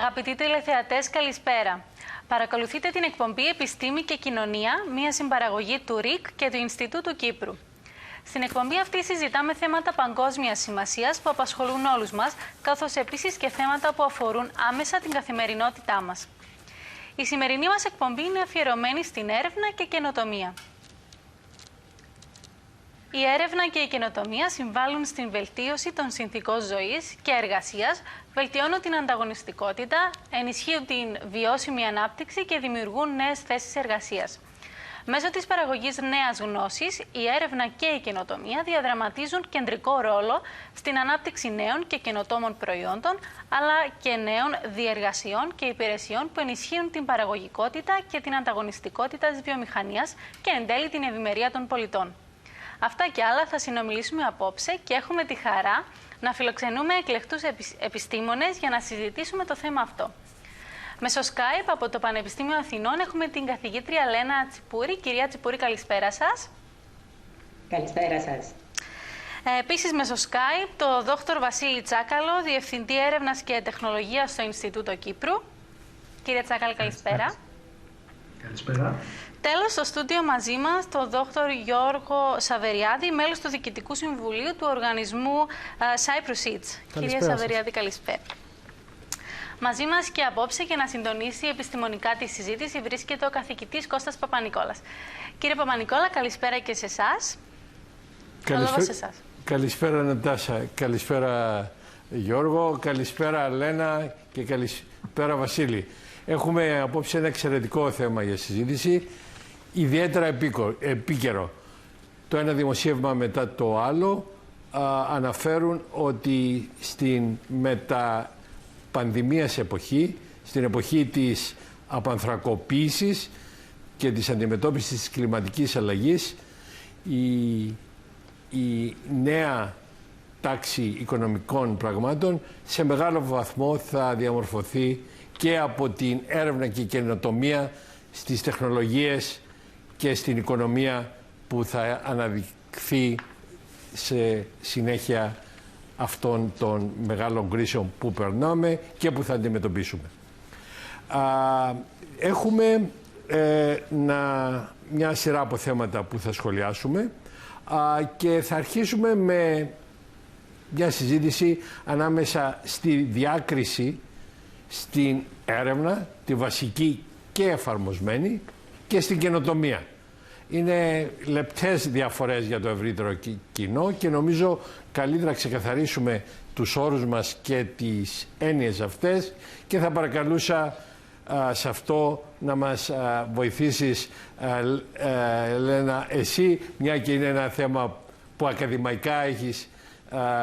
Αγαπητοί τηλεθεατές, καλησπέρα. Παρακολουθείτε την εκπομπή Επιστήμη και Κοινωνία, μια συμπαραγωγή του ΡΙΚ και του Ινστιτούτου Κύπρου. Στην εκπομπή αυτή συζητάμε θέματα παγκόσμιας σημασίας που απασχολούν όλους μας, καθώς επίσης και θέματα που αφορούν άμεσα την καθημερινότητά μας. Η σημερινή μας εκπομπή είναι αφιερωμένη στην έρευνα και καινοτομία. Η έρευνα και η καινοτομία συμβάλλουν στην βελτίωση των συνθηκών ζωής και εργασίας, βελτιώνουν την ανταγωνιστικότητα, ενισχύουν την βιώσιμη ανάπτυξη και δημιουργούν νέες θέσεις εργασίας. Μέσω της παραγωγής νέας γνώσης, η έρευνα και η καινοτομία διαδραματίζουν κεντρικό ρόλο στην ανάπτυξη νέων και καινοτόμων προϊόντων, αλλά και νέων διεργασιών και υπηρεσιών που ενισχύουν την παραγωγικότητα και την ανταγωνιστικότητα της βιομηχανίας και εν τέλει την ευημερία των πολιτών. Αυτά και άλλα θα συνομιλήσουμε απόψε και έχουμε τη χαρά να φιλοξενούμε εκλεκτούς επιστήμονες για να συζητήσουμε το θέμα αυτό. Μέσω Skype από το Πανεπιστήμιο Αθηνών έχουμε την καθηγήτρια Λένα Τσιπούρη. Κυρία Τσιπούρη, καλησπέρα σας. Καλησπέρα σας. Επίσης μέσω Skype το Δόκτωρ Βασίλη Τσάκαλο, Διευθυντή Έρευνας και Τεχνολογίας στο Ινστιτούτο Κύπρου. Κυρία Τσάκαλη, καλησπέρα. Καλησπέρα. Τέλος, στο στούντιο μαζί μας, το Δόκτωρ Γιώργο Σαβεριάδη, μέλος του Διοικητικού Συμβουλίου του οργανισμού Cyprus Seeds. Κυρία Σαβεριάδη, καλησπέρα. Μαζί μας και απόψε για να συντονίσει επιστημονικά τη συζήτηση βρίσκεται ο καθηγητής Κώστας Παπανικόλας. Κύριε Παπανικόλα, καλησπέρα και σε εσάς. Καλησπέρα Νατάσα, καλησπέρα Γιώργο, καλησπέρα Λένα και καλησπέρα Βασίλη. Έχουμε απόψε ένα εξαιρετικό θέμα για συζήτηση, ιδιαίτερα επίκαιρο. Το ένα δημοσίευμα μετά το άλλο αναφέρουν ότι στην μεταπανδημίας εποχή, στην εποχή της απανθρακοποίησης και της αντιμετώπισης της κλιματικής αλλαγής, η νέα τάξη οικονομικών πραγμάτων σε μεγάλο βαθμό θα διαμορφωθεί και από την έρευνα και καινοτομία στις τεχνολογίες και στην οικονομία που θα αναδειχθεί σε συνέχεια αυτών των μεγάλων κρίσεων που περνάμε και που θα αντιμετωπίσουμε. Έχουμε μια σειρά από θέματα που θα σχολιάσουμε και θα αρχίσουμε με μια συζήτηση ανάμεσα στη διάκριση στην έρευνα, τη βασική και εφαρμοσμένη, και στην καινοτομία. Είναι λεπτές διαφορές για το ευρύτερο κοινό και νομίζω καλύτερα ξεκαθαρίσουμε τους όρους μας και τις έννοιες αυτές και θα παρακαλούσα σε αυτό να μας βοηθήσεις, Λένα, εσύ, μια και είναι ένα θέμα που ακαδημαϊκά έχεις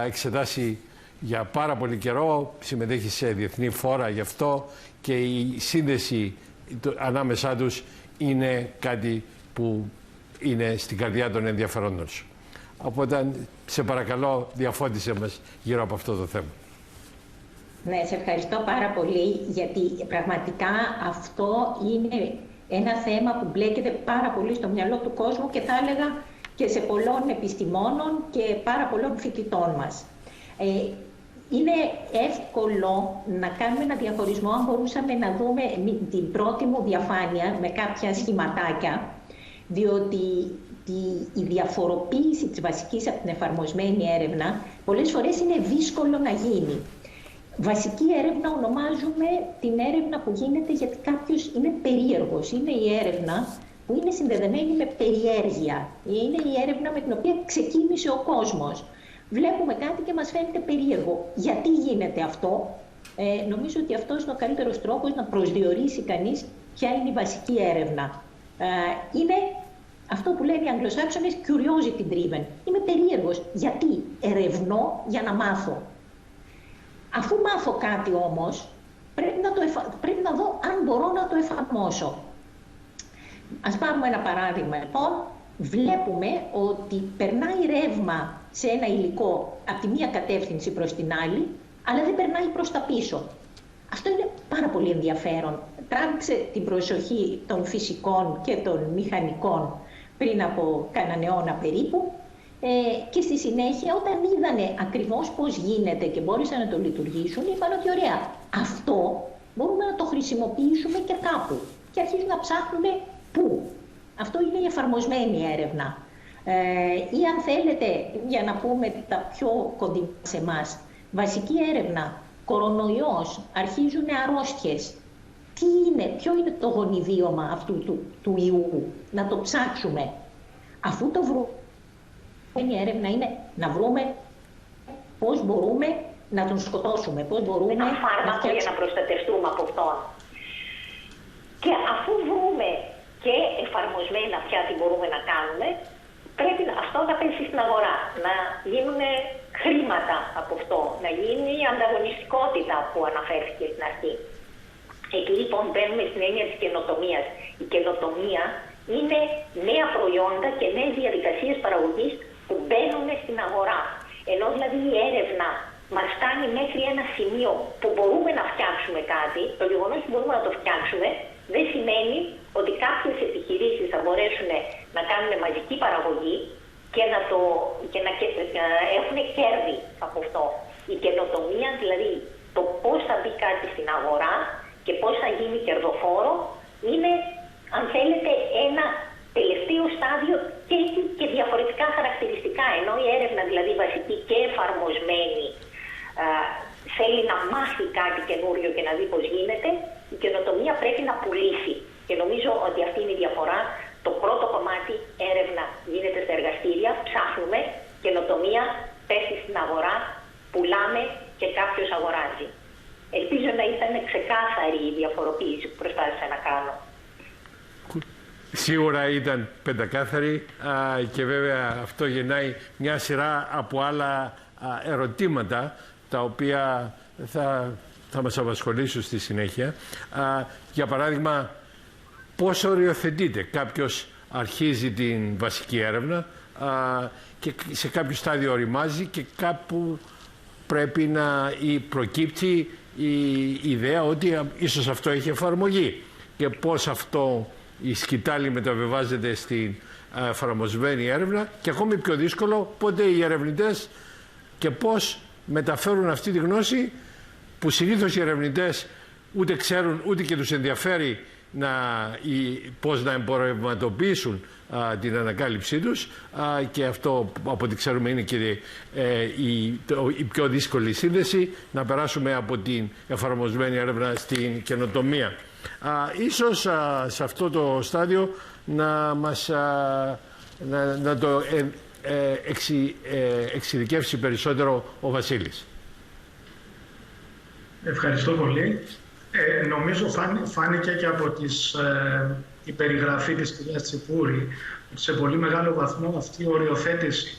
εξετάσει για πάρα πολύ καιρό, συμμετέχει σε διεθνή φόρα γι' αυτό και η σύνδεση ανάμεσά τους είναι κάτι που είναι στην καρδιά των ενδιαφερόντων σου. Οπότε, σε παρακαλώ, διαφώτισε μας γύρω από αυτό το θέμα. Ναι, σε ευχαριστώ πάρα πολύ, γιατί πραγματικά αυτό είναι ένα θέμα που μπλέκεται πάρα πολύ στο μυαλό του κόσμου και θα έλεγα και σε πολλών επιστημόνων και πάρα πολλών φοιτητών μας. Είναι εύκολο να κάνουμε ένα διαχωρισμό, αν μπορούσαμε να δούμε την πρώτη μου διαφάνεια με κάποια σχηματάκια, διότι η διαφοροποίηση της βασικής από την εφαρμοσμένη έρευνα πολλές φορές είναι δύσκολο να γίνει. Βασική έρευνα ονομάζουμε την έρευνα που γίνεται γιατί κάποιος είναι περίεργος. Είναι η έρευνα που είναι συνδεδεμένη με περιέργεια. Είναι η έρευνα με την οποία ξεκίνησε ο κόσμος. Βλέπουμε κάτι και μας φαίνεται περίεργο. Γιατί γίνεται αυτό? Νομίζω ότι αυτός είναι ο καλύτερος τρόπος να προσδιορίσει κανείς ποια είναι η βασική έρευνα. Είναι αυτό που λένε οι Αγγλοσάξονες curiosity driven. Είμαι περίεργος. Γιατί? Ερευνώ για να μάθω. Αφού μάθω κάτι όμως, πρέπει να δω αν μπορώ να το εφαρμόσω. Ας πάρουμε ένα παράδειγμα λοιπόν. Βλέπουμε ότι περνάει ρεύμα σε ένα υλικό από τη μία κατεύθυνση προς την άλλη, αλλά δεν περνάει προς τα πίσω. Αυτό είναι πάρα πολύ ενδιαφέρον. Τράβηξε την προσοχή των φυσικών και των μηχανικών πριν από κανέναν αιώνα περίπου και στη συνέχεια όταν είδανε ακριβώς πώς γίνεται και μπόρεσαν να το λειτουργήσουν, είπαν ότι ωραία, αυτό μπορούμε να το χρησιμοποιήσουμε και κάπου. Και αρχίζουν να ψάχνουν πού. Αυτό είναι η εφαρμοσμένη έρευνα. Ή αν θέλετε, για να πούμε τα πιο κοντινά σε εμάς, βασική έρευνα, κορονοϊός, αρχίζουν αρρώστιες. Τι είναι, ποιο είναι το γονιδίωμα αυτού του ιού, να το ψάξουμε. Αφού το βρούμε, η έρευνα είναι να βρούμε πώς μπορούμε να τον σκοτώσουμε, πώς μπορούμε ένα φάρμακο για να προστατευτούμε από αυτόν. Και αφού βρούμε και εφαρμοσμένα πια τι μπορούμε να κάνουμε, πρέπει αυτό να πέσει στην αγορά, να γίνουν χρήματα από αυτό, να γίνει η ανταγωνιστικότητα που αναφέρθηκε στην αρχή. Εκεί λοιπόν μπαίνουμε στην έννοια της καινοτομίας. Η καινοτομία είναι νέα προϊόντα και νέες διαδικασίες παραγωγής που μπαίνουν στην αγορά. Ενώ δηλαδή η έρευνα μας φτάνει μέχρι ένα σημείο που μπορούμε να φτιάξουμε κάτι, το γεγονός που μπορούμε να το φτιάξουμε δεν σημαίνει ότι κάποιες επιχειρήσεις θα μπορέσουν να κάνουν μαζική παραγωγή και να έχουν κέρδη από αυτό. Η καινοτομία, δηλαδή το πώς θα μπει κάτι στην αγορά και πώς θα γίνει κερδοφόρο, είναι, αν θέλετε, ένα τελευταίο στάδιο και έχει και διαφορετικά χαρακτηριστικά. Ενώ η έρευνα, δηλαδή βασική και εφαρμοσμένη, θέλει να μάθει κάτι καινούριο και να δει πώς γίνεται, η καινοτομία πρέπει να πουλήσει. Και νομίζω ότι αυτή είναι η διαφορά. Το πρώτο κομμάτι, έρευνα, γίνεται στα εργαστήρια, ψάχνουμε, καινοτομία πέφτει στην αγορά, πουλάμε και κάποιος αγοράζει. Ελπίζω να ήταν ξεκάθαρη η διαφοροποίηση που προσπάθησα να κάνω. Σίγουρα ήταν πεντακάθαρη και βέβαια αυτό γεννάει μια σειρά από άλλα ερωτήματα τα οποία θα μας απασχολήσουν στη συνέχεια. Για παράδειγμα, πώς οριοθετείται? Κάποιος αρχίζει την βασική έρευνα και σε κάποιο στάδιο οριμάζει και κάπου πρέπει να προκύπτει η ιδέα ότι ίσως αυτό έχει εφαρμογή και πώς αυτό η σκητάλη μεταβιβάζεται στην εφαρμοσμένη έρευνα και ακόμη πιο δύσκολο πότε οι ερευνητές και πώς μεταφέρουν αυτή τη γνώση που συνήθως οι ερευνητές ούτε ξέρουν ούτε και τους ενδιαφέρει πώς να εμπορευματοποιήσουν την ανακάλυψή τους και αυτό από ό,τι ξέρουμε είναι και η πιο δύσκολη σύνδεση, να περάσουμε από την εφαρμοσμένη έρευνα στην καινοτομία. Ίσως σε αυτό το στάδιο να το εξειδικεύσει περισσότερο ο Βασίλης. Ευχαριστώ πολύ. Νομίζω φάνηκε και από την περιγραφή της κυρίας Τσιπούρη ότι σε πολύ μεγάλο βαθμό αυτή η οριοθέτηση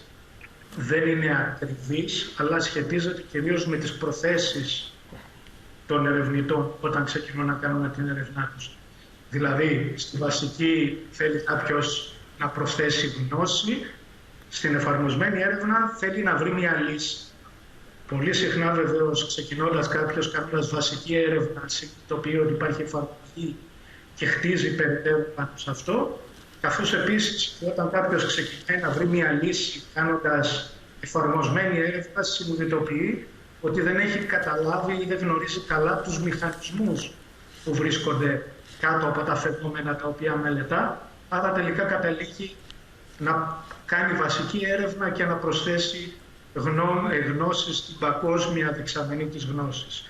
δεν είναι ακριβής, αλλά σχετίζεται κυρίως με τις προθέσεις των ερευνητών όταν ξεκινούν να κάνουν την έρευνά τους. Δηλαδή, στη βασική θέλει κάποιος να προσθέσει γνώση, στην εφαρμοσμένη έρευνα θέλει να βρει μια λύση. Πολύ συχνά βεβαίως ξεκινώντας κάποιος κάνοντας βασική έρευνα συνειδητοποιεί ότι υπάρχει εφαρμογή και χτίζει περαιτέρω πάνω σε αυτό, καθώς επίσης όταν κάποιος ξεκινάει να βρει μια λύση κάνοντας εφαρμοσμένη έρευνα συνειδητοποιεί ότι δεν έχει καταλάβει ή δεν γνωρίζει καλά τους μηχανισμούς που βρίσκονται κάτω από τα φαινόμενα τα οποία μελετά, άρα τελικά καταλήγει να κάνει βασική έρευνα και να προσθέσει γνώσεις στην παγκόσμια δεξαμενή της γνώσης.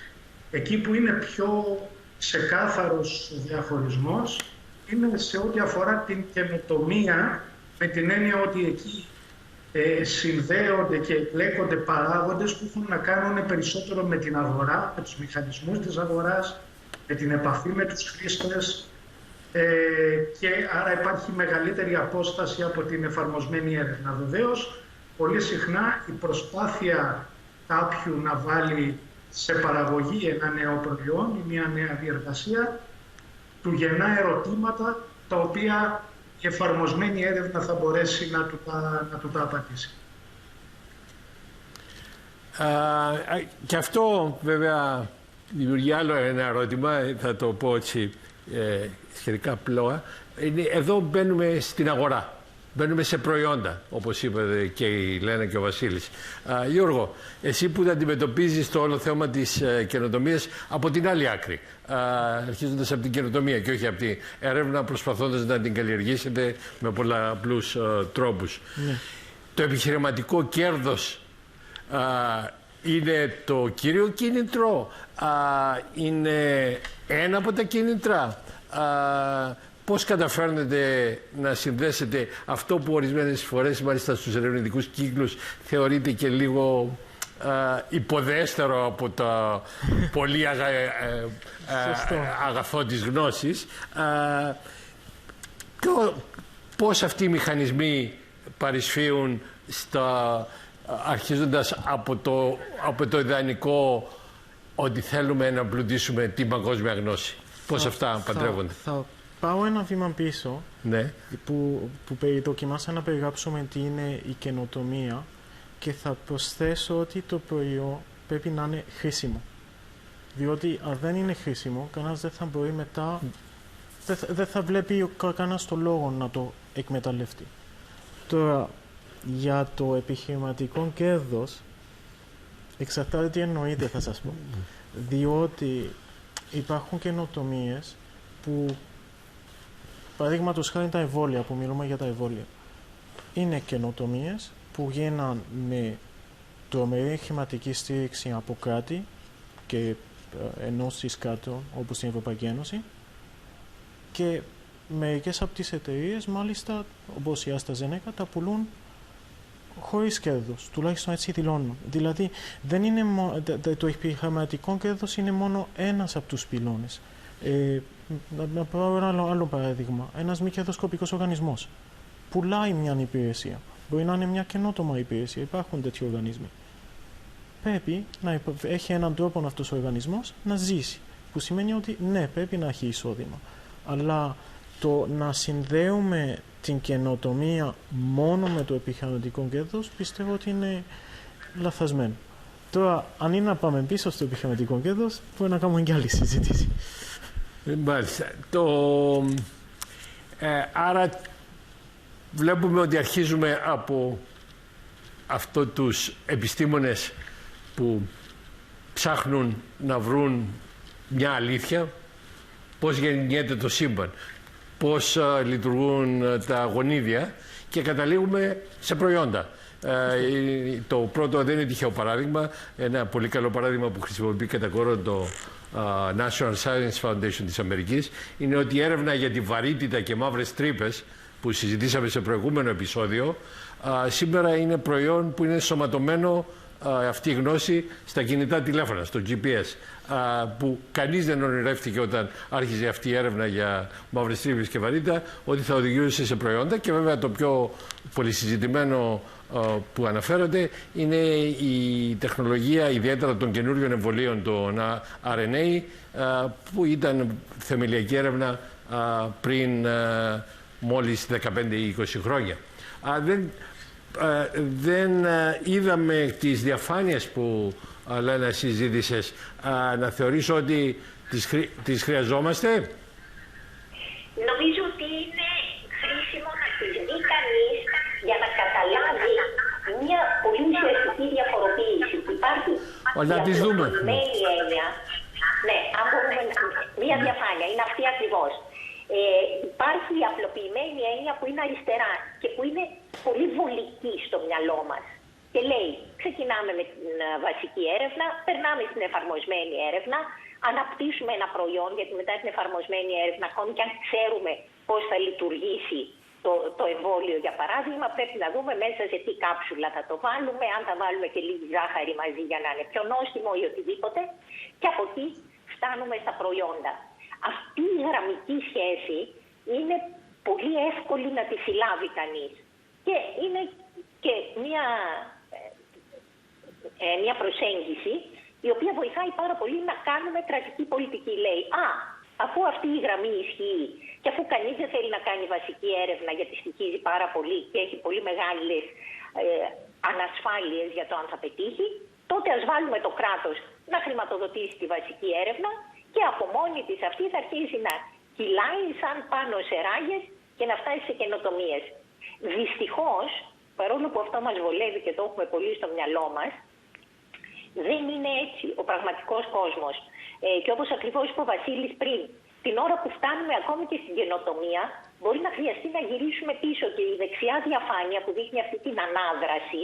Εκεί που είναι πιο ξεκάθαρος ο διαχωρισμός είναι σε ό,τι αφορά την καινοτομία, με την έννοια ότι εκεί συνδέονται και εκλέκονται παράγοντες που έχουν να κάνουν περισσότερο με την αγορά, με τους μηχανισμούς της αγοράς, με την επαφή με τους χρήστες και άρα υπάρχει μεγαλύτερη απόσταση από την εφαρμοσμένη έρευνα. Βεβαίως, πολύ συχνά η προσπάθεια κάποιου να βάλει σε παραγωγή ένα νέο προϊόν ή μια νέα διεργασία του γεννά ερωτήματα τα οποία η εφαρμοσμένη έρευνα θα μπορέσει να του τα απαντήσει. Και αυτό βέβαια δημιουργεί άλλο ένα ερώτημα, θα το πω έτσι σχετικά απλό. Εδώ μπαίνουμε στην αγορά. Μπαίνουμε σε προϊόντα, όπως είπε και η Λένα και ο Βασίλης. Γιώργο, εσύ που αντιμετωπίζεις το όλο θέμα της καινοτομίας από την άλλη άκρη, αρχίζοντας από την καινοτομία και όχι από την έρευνα, προσπαθώντας να την καλλιεργήσετε με πολλαπλούς τρόπους. Ναι. Το επιχειρηματικό κέρδος είναι το κύριο κίνητρο, είναι ένα από τα κίνητρα. Πώς καταφέρνετε να συνδέσετε αυτό που ορισμένες φορές, μάλιστα στους ερευνητικούς κύκλους, θεωρείται και λίγο υποδέστερο από το πολύ αγαθό της γνώσης. Πώς αυτοί οι μηχανισμοί παρισφύουν αρχίζοντας από το ιδανικό ότι θέλουμε να πλουτίσουμε την παγκόσμια γνώση. Πώς αυτά παντρεύονται? Θα πάω ένα βήμα πίσω, ναι, που δοκιμάσαμε να περιγράψουμε τι είναι η καινοτομία και θα προσθέσω ότι το προϊόν πρέπει να είναι χρήσιμο. Διότι αν δεν είναι χρήσιμο, κανένας δεν θα μπορεί μετά, δεν θα βλέπει κανένας το λόγο να το εκμεταλλευτεί. Τώρα, για το επιχειρηματικό κέρδος, εξαρτάται τι εννοείται, θα σας πω. Διότι υπάρχουν καινοτομίες που, παραδείγματος χάρη τα εμβόλια, που μιλούμε για τα εμβόλια, είναι καινοτομίες που γίναν με τρομερή χρηματική στήριξη από κράτη και ενώσεις κάτω, όπως την Ευρωπαϊκή Ένωση, και μερικές από τις εταιρείες, μάλιστα, όπως η AstraZeneca, τα πουλούν χωρίς κέρδος, τουλάχιστον έτσι δηλώνουν. Δηλαδή, δεν είναι το επιχειρηματικό κέρδος είναι μόνο ένας από τους πυλώνες. Να πάρω ένα άλλο παράδειγμα. Ένας μη κερδοσκοπικός οργανισμός πουλάει μια υπηρεσία. Μπορεί να είναι μια καινότομα υπηρεσία. Υπάρχουν τέτοιοι οργανισμοί. Πρέπει να έχει έναν τρόπο αυτός ο οργανισμός να ζήσει. Που σημαίνει ότι ναι, πρέπει να έχει εισόδημα. Αλλά το να συνδέουμε την καινοτομία μόνο με το επιχειρηματικό κέρδος, πιστεύω ότι είναι λαθασμένο. Τώρα, αν είναι να πάμε πίσω στο επιχειρηματικό κέρδος, μπορεί να κάνουμε και άλλη συζήτηση. Μάλιστα. Άρα βλέπουμε ότι αρχίζουμε από αυτό τους επιστήμονες που ψάχνουν να βρουν μια αλήθεια, πώς γεννιέται το σύμπαν, πώς λειτουργούν τα γονίδια, και καταλήγουμε σε προϊόντα. Το πρώτο δεν είναι τυχαίο παράδειγμα. Ένα πολύ καλό παράδειγμα που χρησιμοποιεί κατά κόρο το National Science Foundation της Αμερικής είναι ότι η έρευνα για τη βαρύτητα και μαύρες τρύπες που συζητήσαμε σε προηγούμενο επεισόδιο σήμερα είναι προϊόν που είναι σωματωμένο αυτή η γνώση στα κινητά τηλέφωνα, στο GPS, που κανείς δεν ονειρεύτηκε όταν άρχιζε αυτή η έρευνα για μαύρες τρύπες και βαρύτητα ότι θα οδηγούσε σε προϊόντα. Και βέβαια το πιο πολυσυζητημένο που αναφέρονται είναι η τεχνολογία ιδιαίτερα των καινούριων εμβολίων, των RNA, που ήταν θεμελιακή έρευνα πριν μόλις 15 ή 20 χρόνια. Δεν είδαμε τις διαφάνειες που Λένα συζήτησες. Να θεωρήσω ότι τις χρειαζόμαστε. Νομίζω ότι είναι χρήσιμο να τις δει κανείς για να καταλάβει μια πολύ ουσιαστική διαφοροποίηση που υπάρχει. Να τις δούμε. Έννοια. Ναι, αν μπορούμε μια διαφάνεια, είναι αυτή ακριβώς. Υπάρχει η απλοποιημένη έννοια που είναι αριστερά και που είναι πολύ βολική στο μυαλό μας. Και λέει, ξεκινάμε με την βασική έρευνα, περνάμε στην εφαρμοσμένη έρευνα, αναπτύσσουμε ένα προϊόν, γιατί μετά την εφαρμοσμένη έρευνα, ακόμη και αν ξέρουμε πώς θα λειτουργήσει το εμβόλιο, για παράδειγμα, πρέπει να δούμε μέσα σε τι κάψουλα θα το βάλουμε, αν θα βάλουμε και λίγη ζάχαρη μαζί για να είναι πιο νόστιμο ή οτιδήποτε. Και από εκεί φτάνουμε στα προϊόντα. Αυτή η γραμμική σχέση είναι πολύ εύκολη να τη συλλάβει κανείς. Και είναι και μια προσέγγιση η οποία βοηθάει πάρα πολύ να κάνουμε κρατική πολιτική. Λέει, αφού αυτή η γραμμή ισχύει και αφού κανείς δεν θέλει να κάνει βασική έρευνα γιατί στοιχίζει πάρα πολύ και έχει πολύ μεγάλες ανασφάλειες για το αν θα πετύχει, τότε ας βάλουμε το κράτος να χρηματοδοτήσει τη βασική έρευνα και από μόνη της αυτή θα αρχίσει να κυλάει σαν πάνω σε ράγες και να φτάσει σε καινοτομίες. Δυστυχώς, παρόλο που αυτό μας βολεύει και το έχουμε πολύ στο μυαλό μας, δεν είναι έτσι ο πραγματικός κόσμος. Και όπως ακριβώς είπε ο Βασίλης πριν, την ώρα που φτάνουμε ακόμη και στην καινοτομία, μπορεί να χρειαστεί να γυρίσουμε πίσω και η δεξιά διαφάνεια που δείχνει αυτή την ανάδραση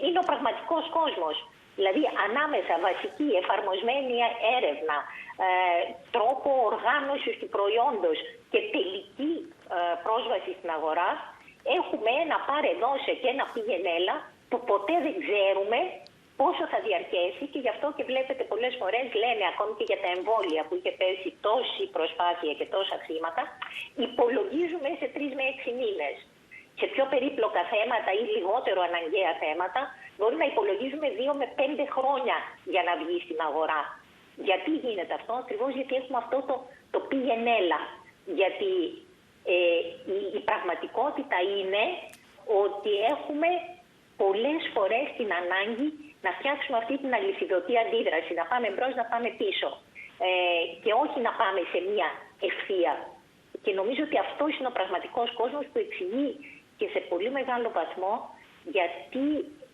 είναι ο πραγματικός κόσμος. Δηλαδή ανάμεσα βασική εφαρμοσμένη έρευνα, τρόπο οργάνωσης του προϊόντος και τελική πρόσβαση στην αγορά, έχουμε ένα πάρε δώσε και ένα πήγαινε έλα που ποτέ δεν ξέρουμε πόσο θα διαρκέσει, και γι' αυτό και βλέπετε πολλές φορές λένε ακόμη και για τα εμβόλια που είχε πέσει τόση προσπάθεια και τόσα χρήματα, υπολογίζουμε σε 3 με 6 μήνες. Σε πιο περίπλοκα θέματα ή λιγότερο αναγκαία θέματα μπορεί να υπολογίζουμε 2 με 5 χρόνια για να βγει στην αγορά. Γιατί γίνεται αυτό? Ακριβώς γιατί έχουμε αυτό το πήγαινε έλα. Γιατί η πραγματικότητα είναι ότι έχουμε πολλές φορές την ανάγκη να φτιάξουμε αυτή την αλυσιδωτή αντίδραση, να πάμε μπρος, να πάμε πίσω και όχι να πάμε σε μια ευθεία. Και νομίζω ότι αυτός είναι ο πραγματικός κόσμος που εξηγεί και σε πολύ μεγάλο βαθμό γιατί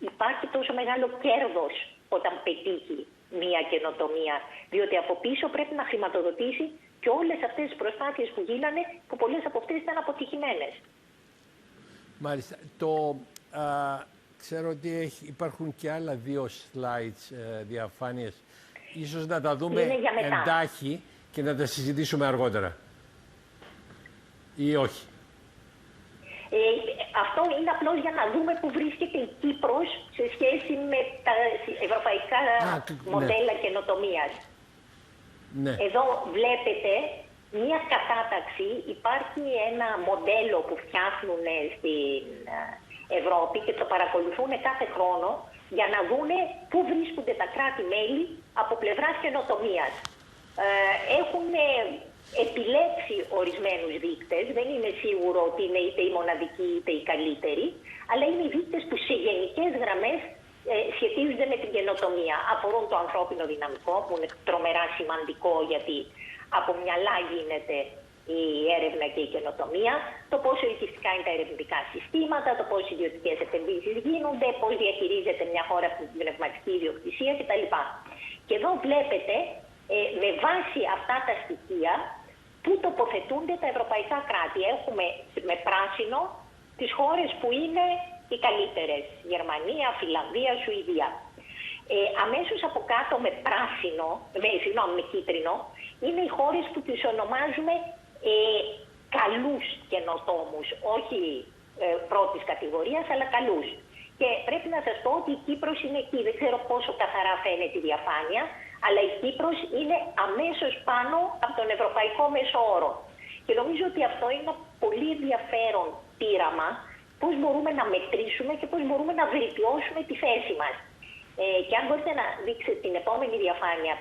υπάρχει τόσο μεγάλο κέρδος όταν πετύχει μια καινοτομία. Διότι από πίσω πρέπει να χρηματοδοτήσει και όλες αυτές τις προσπάθειες που γίνανε, που πολλές από αυτές ήταν αποτυχημένες. Μάλιστα. Ξέρω ότι υπάρχουν και άλλα 2 slides διαφάνειες. Ίσως να τα δούμε εντάχει και να τα συζητήσουμε αργότερα. Ή όχι? Αυτό είναι απλώς για να δούμε που βρίσκεται η Κύπρος σε σχέση με τα ευρωπαϊκά μοντέλα καινοτομίας. Ναι. Εδώ βλέπετε μία κατάταξη, υπάρχει ένα μοντέλο που φτιάχνουν στην Ευρώπη και το παρακολουθούν κάθε χρόνο για να δούνε πού βρίσκονται τα κράτη-μέλη από πλευράς καινοτομίας. Έχουν επιλέξει ορισμένους δείκτες, δεν είναι σίγουρο ότι είναι είτε οι μοναδικοί είτε οι καλύτεροι, αλλά είναι οι δείκτες που σε γενικές γραμμές σχετίζονται με την καινοτομία. Αφορούν το ανθρώπινο δυναμικό, που είναι τρομερά σημαντικό γιατί από μυαλά γίνεται η έρευνα και η καινοτομία, το πόσο ελκυστικά είναι τα ερευνητικά συστήματα, το πόσο ιδιωτικές επενδύσεις γίνονται, πώς διαχειρίζεται μια χώρα την πνευματική ιδιοκτησία κτλ. Και εδώ βλέπετε με βάση αυτά τα στοιχεία που τοποθετούνται τα ευρωπαϊκά κράτη. Έχουμε με πράσινο τις χώρες που είναι οι καλύτερες. Γερμανία, Φιλανδία, Σουηδία. Αμέσως από κάτω με πράσινο, με κίτρινο, είναι οι χώρες που τις ονομάζουμε καλούς καινοτόμους. Όχι πρώτης κατηγορίας, αλλά καλούς. Και πρέπει να σας πω ότι η Κύπρος είναι εκεί. Δεν ξέρω πόσο καθαρά φαίνεται η διαφάνεια, αλλά η Κύπρος είναι αμέσως πάνω από τον ευρωπαϊκό μέσο όρο. Και νομίζω ότι αυτό είναι ένα πολύ ενδιαφέρον πείραμα, πώς μπορούμε να μετρήσουμε και πώς μπορούμε να βελτιώσουμε τη θέση μας. Και αν μπορείτε να δείξετε την επόμενη διαφάνεια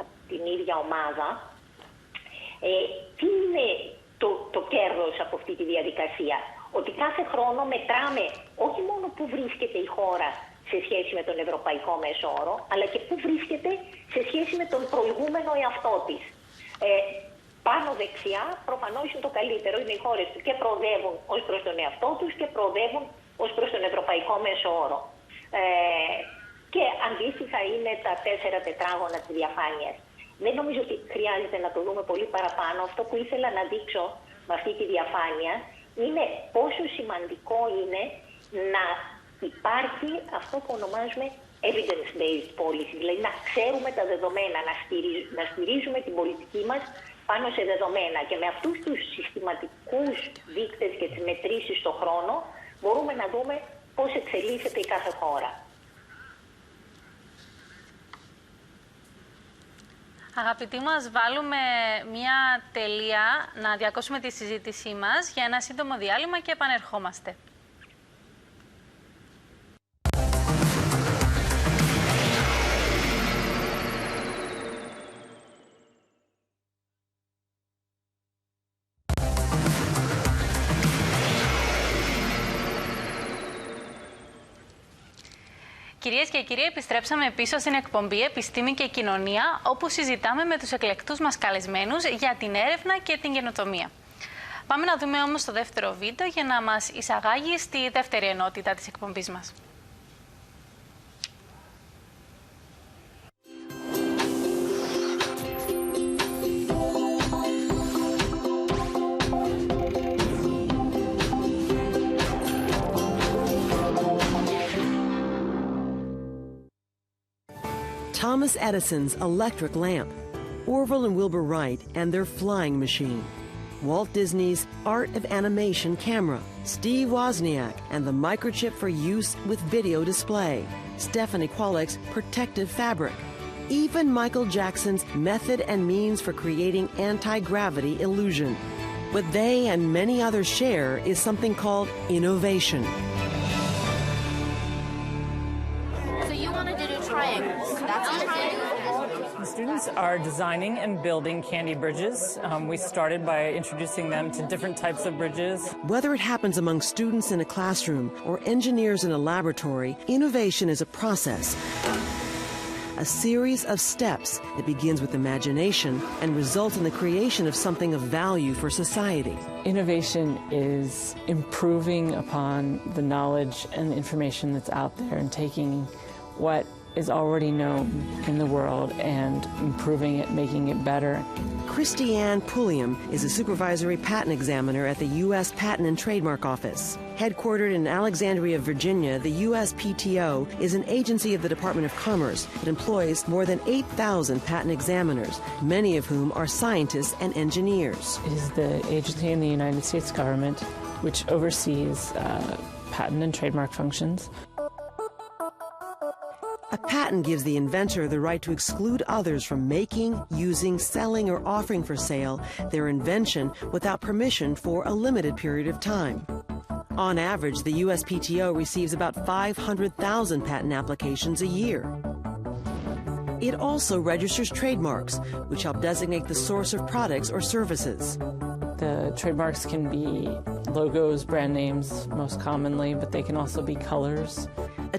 από την ίδια ομάδα, τι είναι το κέρδος από αυτή τη διαδικασία? Ότι κάθε χρόνο μετράμε όχι μόνο που βρίσκεται η χώρα σε σχέση με τον ευρωπαϊκό μέσο όρο, αλλά και που βρίσκεται σε σχέση με τον προηγούμενο εαυτό της. Πάνω δεξιά προφανώς είναι το καλύτερο, είναι οι χώρες που και προοδεύουν ως προς τον εαυτό τους και προοδεύουν ως προς τον ευρωπαϊκό μέσο όρο. Και αντίστοιχα είναι τα 4 τετράγωνα της διαφάνειας. Δεν νομίζω ότι χρειάζεται να το δούμε πολύ παραπάνω. Αυτό που ήθελα να δείξω με αυτή τη διαφάνεια είναι πόσο σημαντικό είναι να υπάρχει αυτό που ονομάζουμε evidence-based policy, δηλαδή να ξέρουμε τα δεδομένα, να στηρίζουμε την πολιτική μας πάνω σε δεδομένα. Και με αυτούς τους συστηματικούς δείκτες και τις μετρήσεις στον χρόνο μπορούμε να δούμε πώς εξελίσσεται η κάθε χώρα. Αγαπητοί μας, βάλουμε μια τελεία να διακόψουμε τη συζήτησή μας για ένα σύντομο διάλειμμα και επανερχόμαστε. Κυρίες και κύριοι, επιστρέψαμε πίσω στην εκπομπή Επιστήμη και Κοινωνία, όπου συζητάμε με τους εκλεκτούς μας καλεσμένους για την έρευνα και την καινοτομία. Πάμε να δούμε όμως το δεύτερο βίντεο για να μας εισαγάγει στη δεύτερη ενότητα της εκπομπής μας. Thomas Edison's electric lamp, Orville and Wilbur Wright and their flying machine, Walt Disney's art of animation camera, Steve Wozniak and the microchip for use with video display, Stephanie Kwolek's protective fabric, even Michael Jackson's method and means for creating anti-gravity illusion. What they and many others share is something called innovation. Students are designing and building candy bridges. We started by introducing them to different types of bridges. Whether it happens among students in a classroom or engineers in a laboratory, innovation is a process, a series of steps that begins with imagination and results in the creation of something of value for society. Innovation is improving upon the knowledge and information that's out there and taking what is already known in the world and improving it, making it better. Christiane Pulliam is a supervisory patent examiner at the U.S. Patent and Trademark Office. Headquartered in Alexandria, Virginia, the USPTO is an agency of the Department of Commerce that employs more than 8,000 patent examiners, many of whom are scientists and engineers. It is the agency in the United States government which oversees patent and trademark functions. A patent gives the inventor the right to exclude others from making, using, selling, or offering for sale their invention without permission for a limited period of time. On average, the USPTO receives about 500,000 patent applications a year. It also registers trademarks, which help designate the source of products or services. The trademarks can be logos, brand names most commonly, but they can also be colors.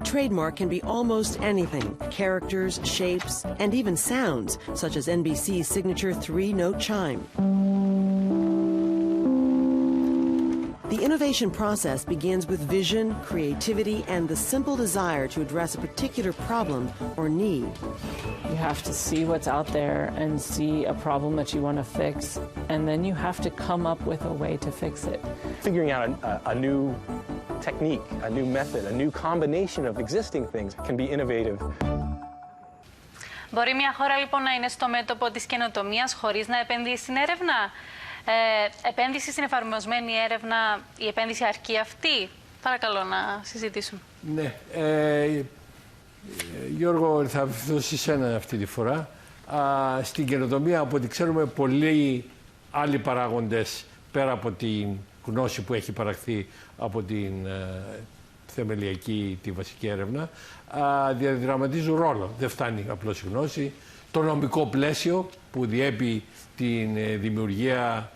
A trademark can be almost anything: characters, shapes, and even sounds, such as NBC's signature 3-note chime. The innovation process begins with vision, creativity, and the simple desire to address a particular problem or need. You have to see what's out there and see a problem that you want to fix, and then you have to come up with a way to fix it. Figuring out a new technique, a new method, a new combination of existing things can be innovative. Μπορεί μια χώρα λοιπόν να είναι στο μέτωπο της καινοτομίας χωρίς να επενδύσει στην έρευνα? Επένδυση στην εφαρμοσμένη έρευνα, η επένδυση αρκεί αυτή? Παρακαλώ να συζητήσουμε. Ναι. Γιώργο, θα αφηθώ σε σένα αυτή τη φορά. Στην καινοτομία, από ό,τι ξέρουμε, πολλοί άλλοι παράγοντες πέρα από την γνώση που έχει παραχθεί από την θεμελιακή, τη βασική έρευνα, διαδραματίζουν ρόλο. Δεν φτάνει απλώς η γνώση. Το νομικό πλαίσιο που διέπει την δημιουργία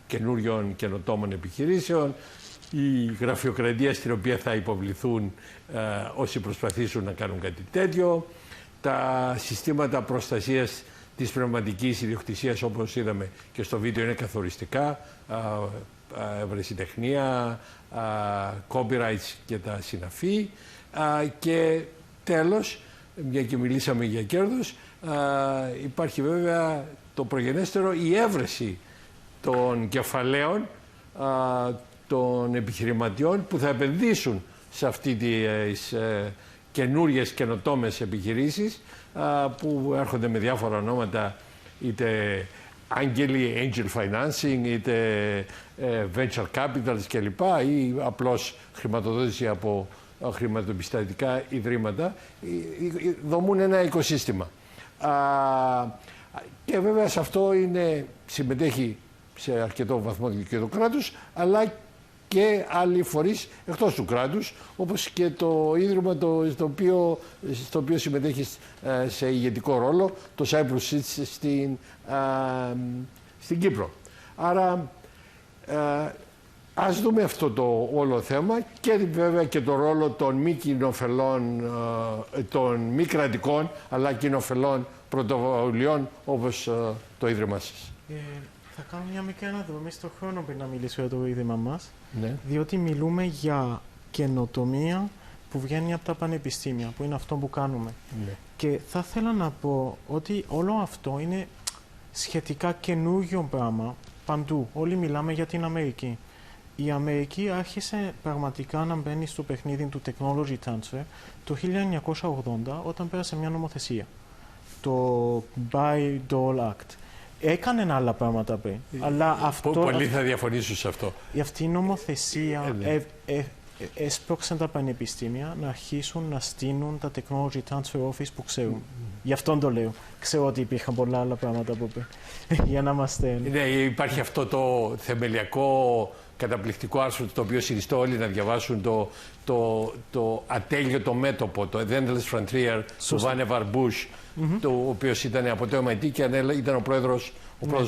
καινούριων καινοτόμων επιχειρήσεων, η γραφειοκρατία στην οποία θα υποβληθούν όσοι προσπαθήσουν να κάνουν κάτι τέτοιο, τα συστήματα προστασίας της πνευματικής ιδιοκτησίας, όπως είδαμε και στο βίντεο, είναι καθοριστικά, ευρεσιτεχνία, copyrights και τα συναφή, και τέλος, μια και μιλήσαμε για κέρδος, υπάρχει βέβαια το προγενέστερο, η έβρεση των κεφαλαίων των επιχειρηματιών που θα επενδύσουν σε αυτή τις καινούριες καινοτόμες επιχειρήσεις, που έρχονται με διάφορα ονόματα, είτε άγγελοι, angel financing, είτε venture capitals κλπ, ή απλώς χρηματοδότηση από χρηματοπιστωτικά ιδρύματα. Δομούν ένα οικοσύστημα. Και βέβαια σε αυτό συμμετέχει σε αρκετό βαθμό και το κράτος, αλλά και άλλοι φορείς εκτός του κράτους, όπως και το Ίδρυμα στο οποίο συμμετέχει σε ηγετικό ρόλο, το Cyprus Seeds στην Κύπρο. Άρα ας δούμε αυτό το όλο θέμα και βέβαια και το ρόλο των μη κοινοφελών, των μη κρατικών αλλά κοινοφελών πρωτοβουλειών, όπως το Ίδρυμά σας. Θα Θα κάνω μια μικρή αναδρομή στον χρόνο πριν να μιλήσω για το ίδρυμα μας. Ναι. Διότι μιλούμε για καινοτομία που βγαίνει από τα πανεπιστήμια, που είναι αυτό που κάνουμε. Ναι. Και θα ήθελα να πω ότι όλο αυτό είναι σχετικά καινούργιο πράγμα παντού. Όλοι μιλάμε για την Αμερική. Η Αμερική άρχισε πραγματικά να μπαίνει στο παιχνίδι του technology transfer το 1980, όταν πέρασε μια νομοθεσία. Το Bayh-Dole Act. Έκανε άλλα πράγματα πριν. Αλλά αυτό, πολλοί θα διαφωνήσουν σε αυτό. Αυτή η νομοθεσία έσπρωξε τα πανεπιστήμια να αρχίσουν να στείλουν τα technology transfer office που ξέρουν. Γι' αυτόν το λέω. Ξέρω ότι υπήρχαν πολλά άλλα πράγματα από πριν. Για να είμαστε. Ναι, υπάρχει αυτό το θεμελιακό καταπληκτικό άρθρο το οποίο συνιστώ όλοι να διαβάσουν, το ατέλειωτο μέτωπο, το The Endless Frontier του Vannevar Bush, ο οποίος ήταν από το MIT και ήταν ο πρώτος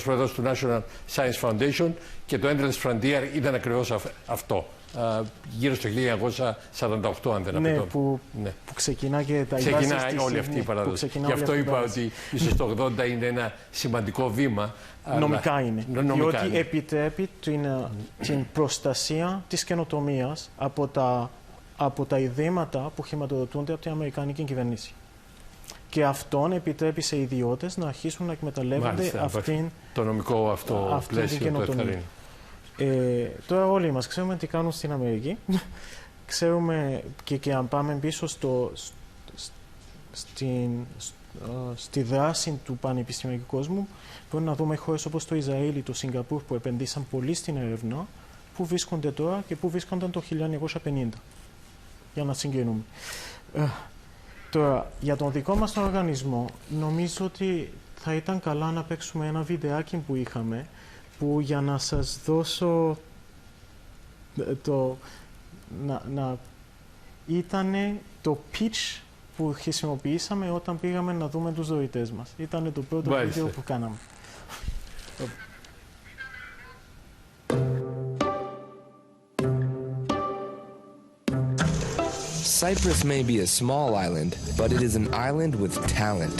πρόεδρος του National Science Foundation, και το Endless Frontier ήταν ακριβώς αυτό. Γύρω στο 1948, αν δεν απατώ. Που ξεκινά και τα ξεκινάει όλη αυτή η παράδοση. Γι' αυτό είπα ότι ίσως το 80 είναι ένα σημαντικό βήμα. Νομικά είναι. Διότι επιτρέπει την προστασία της καινοτομίας από τα ιδρύματα που χρηματοδοτούνται από την Αμερικανική κυβέρνηση. Και αυτόν επιτρέπει σε ιδιώτες να αρχίσουν να εκμεταλλεύονται το νομικό αυτό πλαίσιο του ευθαρρύνει. Τώρα όλοι μας ξέρουμε τι κάνουν στην Αμερική. Ξέρουμε και αν πάμε πίσω στη δράση του πανεπιστημιακού κόσμου, πρέπει να δούμε χώρες όπως το Ισραήλ ή το Σιγκαπούρ που επενδύσαν πολύ στην έρευνα, που βρίσκονται τώρα και που βρίσκονταν το 1950. Για να συγκρίνουμε. Τώρα, για τον δικό μας τον οργανισμό, νομίζω ότι θα ήταν καλά να παίξουμε ένα βιντεάκι που είχαμε, που για να σας δώσω ήτανε το pitch που χρησιμοποιήσαμε όταν πήγαμε να δούμε τους δωρητές μας. Ήτανε το πρώτο βίντεο που κάναμε. Cyprus may be a small island, but it is an island with talent.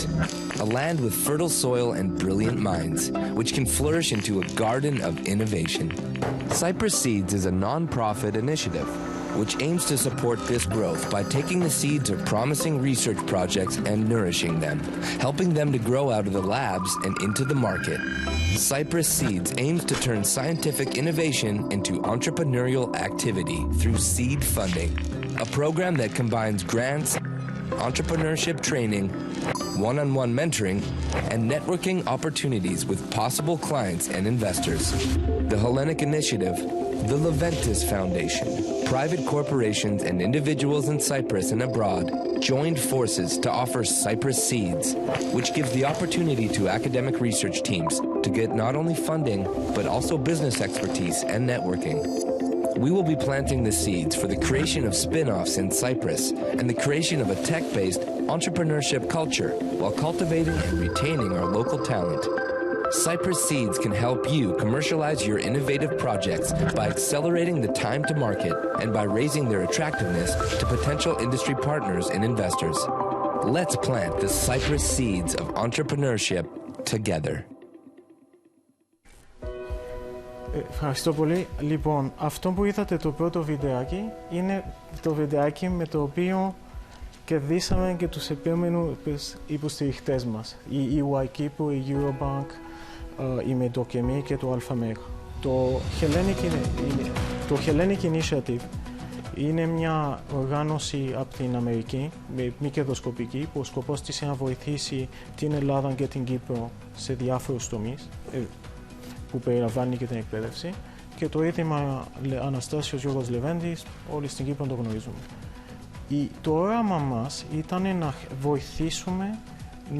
A land with fertile soil and brilliant minds, which can flourish into a garden of innovation. Cyprus Seeds is a non-profit initiative, which aims to support this growth by taking the seeds of promising research projects and nourishing them, helping them to grow out of the labs and into the market. Cyprus Seeds aims to turn scientific innovation into entrepreneurial activity through seed funding, a program that combines grants, entrepreneurship training, one-on-one mentoring, and networking opportunities with possible clients and investors. The Hellenic Initiative, the Leventis Foundation, private corporations and individuals in Cyprus and abroad joined forces to offer Cyprus Seeds, which gives the opportunity to academic research teams to get not only funding, but also business expertise and networking. We will be planting the seeds for the creation of spin-offs in Cyprus and the creation of a tech-based entrepreneurship culture while cultivating and retaining our local talent. Cyprus Seeds can help you commercialize your innovative projects by accelerating the time to market and by raising their attractiveness to potential industry partners and investors. Let's plant the Cyprus Seeds of entrepreneurship together. Ευχαριστώ πολύ. Λοιπόν, αυτό που είδατε το πρώτο βιντεάκι είναι το βιντεάκι με το οποίο κερδίσαμε και τους επόμενους υποστηριχτές μας. Η EY Κύπρου, η Eurobank, η Μετοκεμή και το ΑΜΕΓ. Το Hellenic Initiative είναι μια οργάνωση από την Αμερική, μη κερδοσκοπική, που ο σκοπός της είναι να βοηθήσει την Ελλάδα και την Κύπρο σε διάφορους τομείς, που περιλαμβάνει και την εκπαίδευση, και το ίδρυμα Αναστάσιος Γιώργος Λεβέντης, όλοι στην Κύπρο το γνωρίζουμε. Το όραμα μας ήταν να βοηθήσουμε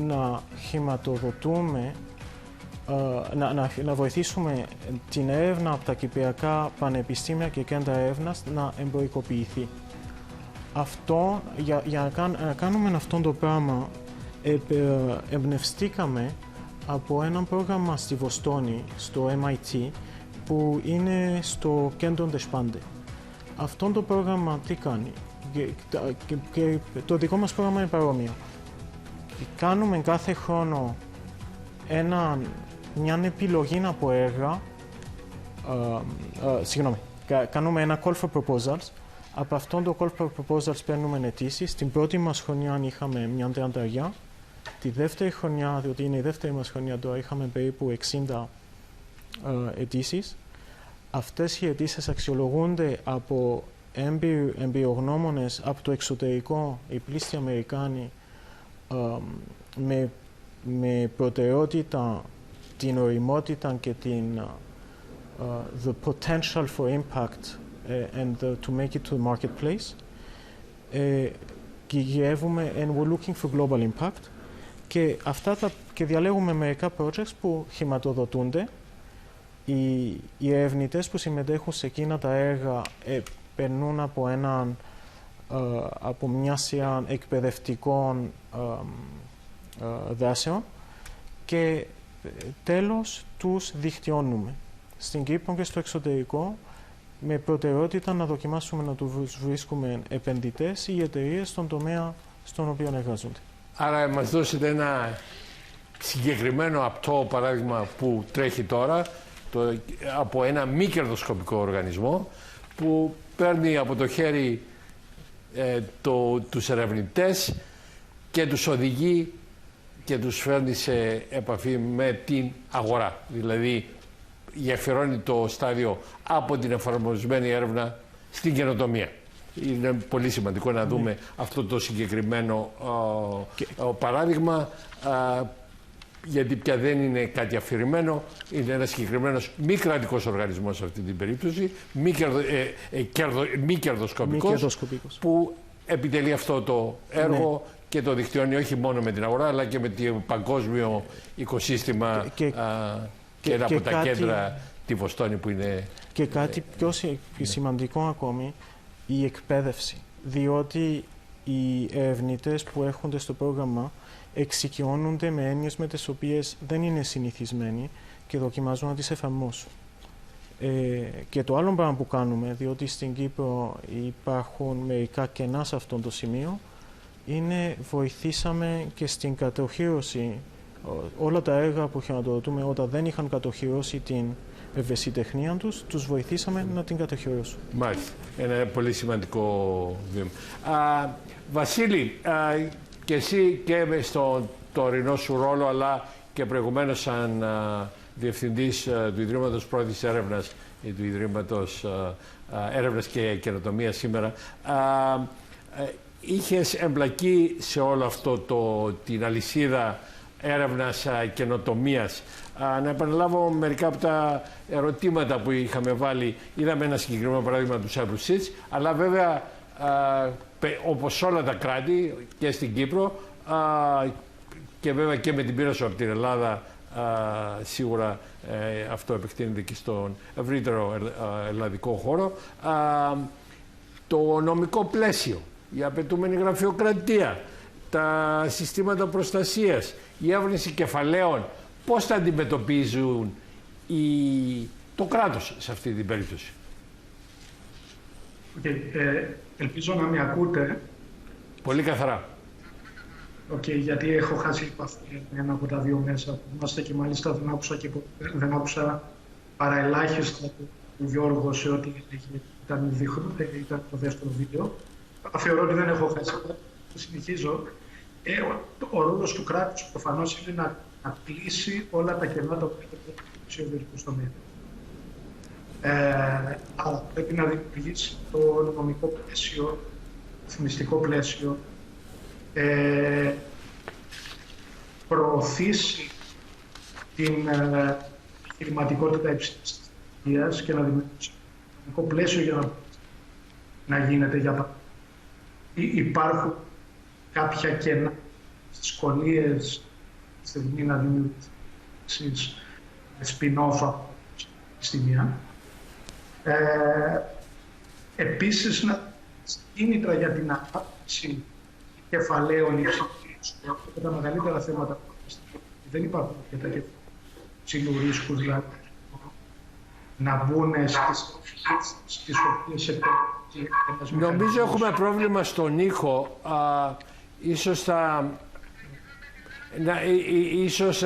να χρηματοδοτούμε, να βοηθήσουμε την έρευνα από τα κυπριακά πανεπιστήμια και κέντρα έρευνας να εμπορικοποιηθεί. Αυτό, για να κάνουμε αυτό το πράγμα, εμπνευστήκαμε από ένα πρόγραμμα στη Βοστόνη, στο MIT, που είναι στο κέντρο Ντεσπάντε. Αυτό το πρόγραμμα τι κάνει? Και το δικό μας πρόγραμμα είναι παρόμοιο. Κάνουμε κάθε χρόνο μια επιλογή από έργα. Κάνουμε ένα call for proposals. Από αυτόν το call for proposals παίρνουμε αιτήσεις. Στην πρώτη μας χρονιά είχαμε μια 30. Τη δεύτερη χρονιά, διότι είναι η δεύτερη μας χρονιά τώρα, είχαμε περίπου 60 αιτήσεις. Αυτές οι αιτήσεις αξιολογούνται από εμπειρογνώμονες από το εξωτερικό, οι πλήστοι Αμερικάνοι, με προτεραιότητα την οριμότητα και την the potential for impact and to make it to the marketplace. Κυριεύουμε and we're looking for global impact και διαλέγουμε μερικά projects που χρηματοδοτούνται. Οι ερευνητές που συμμετέχουν σε εκείνα τα έργα περνούν από μια σειρά εκπαιδευτικών δράσεων και τέλος τους δικτυώνουμε στην Κύπρο και στο εξωτερικό με προτεραιότητα να δοκιμάσουμε να τους βρίσκουμε επενδυτές ή εταιρείες στον τομέα στον οποίο εργάζονται. Άρα μας δώσετε ένα συγκεκριμένο απτό παράδειγμα που τρέχει τώρα από ένα μη κερδοσκοπικό οργανισμό που παίρνει από το χέρι τους ερευνητές και τους οδηγεί και τους φέρνει σε επαφή με την αγορά. Δηλαδή γεφυρώνει το στάδιο από την εφαρμοσμένη έρευνα στην καινοτομία. Είναι πολύ σημαντικό να δούμε αυτό το συγκεκριμένο παράδειγμα, γιατί πια δεν είναι κάτι αφηρημένο, είναι ένας συγκεκριμένος μη κρατικός οργανισμός σε αυτή την περίπτωση, μη κερδοσκοπικός, που επιτελεί αυτό το έργο και το δικτυώνει όχι μόνο με την αγορά, αλλά και με το παγκόσμιο οικοσύστημα και από τα κέντρα τη Βοστόνη που είναι... Και κάτι πιο σημαντικό ακόμη, η εκπαίδευση, διότι οι ερευνητές που έρχονται στο πρόγραμμα εξοικειώνονται με έννοιες με τις οποίες δεν είναι συνηθισμένοι και δοκιμάζουν να τις εφαρμόσουν. Και το άλλο πράγμα που κάνουμε, διότι στην Κύπρο υπάρχουν μερικά κενά σε αυτό το σημείο, είναι βοηθήσαμε και στην κατοχύρωση. Όλα τα έργα που χρηματοδοτούμε όταν δεν είχαν κατοχυρώσει την ευαισθητεχνία τους, τους βοηθήσαμε να την κατοχυρώσουν. Μάλιστα. Ένα πολύ σημαντικό βήμα. Βασίλη, και εσύ και στον τωρινό σου ρόλο, αλλά και προηγουμένως σαν Διευθυντής του Ιδρύματος Πρώτης Έρευνας ή του Ιδρύματος Έρευνας και Καινοτομίας σήμερα, είχες εμπλακεί σε όλο αυτό την αλυσίδα έρευνας καινοτομίας. Να επαναλάβω μερικά από τα ερωτήματα που είχαμε βάλει. Είδαμε ένα συγκεκριμένο παράδειγμα του Cyprus Seeds, αλλά βέβαια όπως όλα τα κράτη και στην Κύπρο και βέβαια και με την πείρα σου από την Ελλάδα, σίγουρα αυτό επεκτείνεται και στον ευρύτερο ελλαδικό χώρο, το νομικό πλαίσιο, η απαιτούμενη γραφειοκρατία, τα συστήματα προστασίας, η έβρεση κεφαλαίων, πώς θα αντιμετωπίζουν το κράτος σε αυτή την περίπτωση? Ελπίζω να με ακούτε. Πολύ καθαρά. Γιατί έχω χάσει επαφή με ένα από τα δύο μέσα που είμαστε και μάλιστα δεν άκουσα παραελάχιστα του Γιώργου σε ό,τι ήταν το δεύτερο βίντεο. Θεωρώ ότι δεν έχω χάσει. Συνεχίζω. Ο ρόλος του κράτους προφανώς είναι να κλείσει όλα τα κενά τα οποία υπάρχουν στο ιδιωτικό τομέα. Αλλά πρέπει να δημιουργήσει το νομικό πλαίσιο, το ρυθμιστικό πλαίσιο, προωθήσει την επιχειρηματικότητα υψηλής τεχνολογίας και να δημιουργήσει το νομικό πλαίσιο για να γίνεται για παράδειγμα. Υπάρχουν κάποια κενά, δυσκολίες στη στιγμή να δημιουργήσεις spin-off από τη μία. Επίσης, κίνητρα για την ανάπτυξη κεφαλαίων υψηλής, από τα μεγαλύτερα θέματα που δεν υπάρχουν και τα υψηλού ρίσκου, δηλαδή να μπουν στις οποίες νομίζω έχουμε πρόβλημα στον ήχο. Ίσως θα Ίσως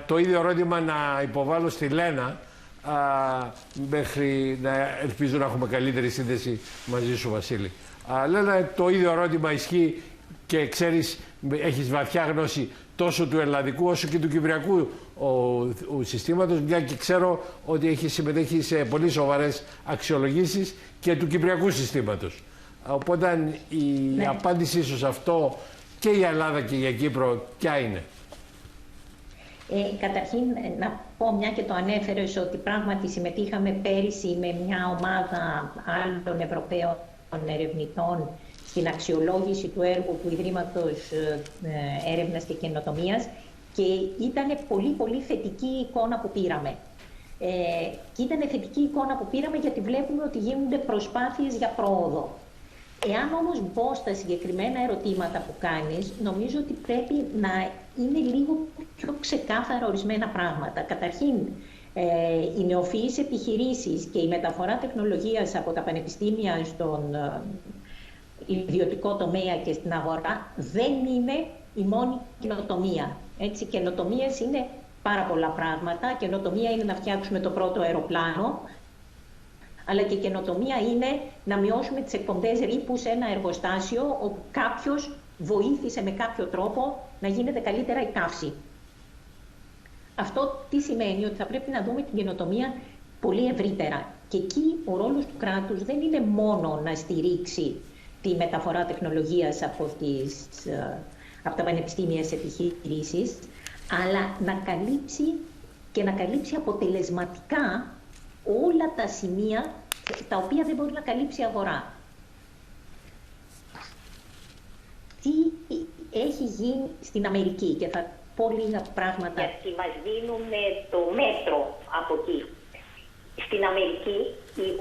το ίδιο ερώτημα να υποβάλω στη Λένα, μέχρι να ελπίζω να έχουμε καλύτερη σύνδεση μαζί σου, Βασίλη. Λένα, το ίδιο ερώτημα ισχύει και ξέρεις, έχεις βαθιά γνώση τόσο του ελλαδικού όσο και του κυπριακού συστήματος, μια και ξέρω ότι έχει συμμετέχει σε πολύ σοβαρές αξιολογήσεις και του κυπριακού συστήματος. Οπότε η απάντησή σου σε αυτό και για Ελλάδα και για Κύπρο ποια είναι? Καταρχήν να πω, μια και το ανέφερες, ότι πράγματι συμμετείχαμε πέρυσι με μια ομάδα άλλων Ευρωπαίων ερευνητών στην αξιολόγηση του έργου του Ιδρύματος Έρευνας και Καινοτομίας και ήταν πολύ θετική η εικόνα που πήραμε. Και ήταν θετική εικόνα που πήραμε γιατί βλέπουμε ότι γίνονται προσπάθειες για πρόοδο. Εάν όμως μπω στα συγκεκριμένα ερωτήματα που κάνεις, νομίζω ότι πρέπει να είναι λίγο πιο ξεκάθαρα ορισμένα πράγματα. Καταρχήν, οι νεοφυείς επιχειρήσεις και η μεταφορά τεχνολογίας από τα πανεπιστήμια στον ιδιωτικό τομέα και στην αγορά δεν είναι η μόνη καινοτομία. Έτσι, καινοτομίες είναι πάρα πολλά πράγματα. Καινοτομία είναι να φτιάξουμε το πρώτο αεροπλάνο, αλλά και καινοτομία είναι να μειώσουμε τις εκπομπές ρήπου σε ένα εργοστάσιο όπου κάποιος βοήθησε με κάποιο τρόπο να γίνεται καλύτερα η καύση. Αυτό τι σημαίνει? Ότι θα πρέπει να δούμε την καινοτομία πολύ ευρύτερα. Και εκεί ο ρόλος του κράτους δεν είναι μόνο να στηρίξει τη μεταφορά τεχνολογίας από τα πανεπιστήμια σε επιχειρήσεις, αλλά να καλύψει αποτελεσματικά όλα τα σημεία τα οποία δεν μπορεί να καλύψει η αγορά. Τι έχει γίνει στην Αμερική, και θα πω λίγα πράγματα. Γιατί μας δίνουν το μέτρο από εκεί. Στην Αμερική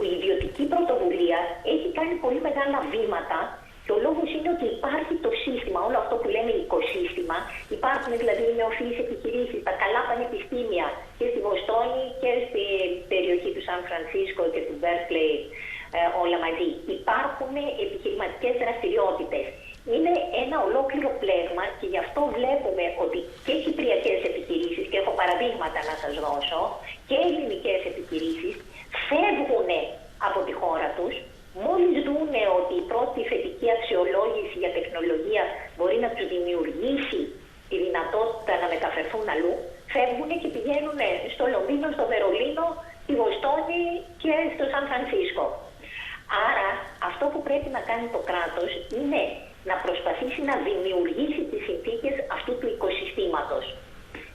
η ιδιωτική πρωτοβουλία έχει κάνει πολύ μεγάλα βήματα και ο λόγος είναι ότι υπάρχει το σύστημα, όλο αυτό που λέμε οικοσύστημα. Υπάρχουν δηλαδή οι νεοφυείς επιχειρήσεις, τα καλά πανεπιστήμια και στη Βοστόνη και στην περιοχή του Σαν Φρανσίσκο και του Μπέρκλεϊ, όλα μαζί. Υπάρχουν επιχειρηματικές δραστηριότητες. Είναι ένα ολόκληρο πλέγμα και γι' αυτό βλέπουμε ότι και κυπριακές επιχειρήσεις, και έχω παραδείγματα να σας δώσω, και ελληνικές επιχειρήσεις φεύγουν από τη χώρα τους. Μόλις δούνε ότι η πρώτη θετική αξιολόγηση για τεχνολογία μπορεί να τους δημιουργήσει τη δυνατότητα να μεταφερθούν αλλού, φεύγουν και πηγαίνουν στο Λονδίνο, στο Βερολίνο, στη Βοστόνη και στο Σαν Φρανσίσκο. Άρα αυτό που πρέπει να κάνει το κράτος είναι να προσπαθήσει να δημιουργήσει τις συνθήκες αυτού του οικοσυστήματος.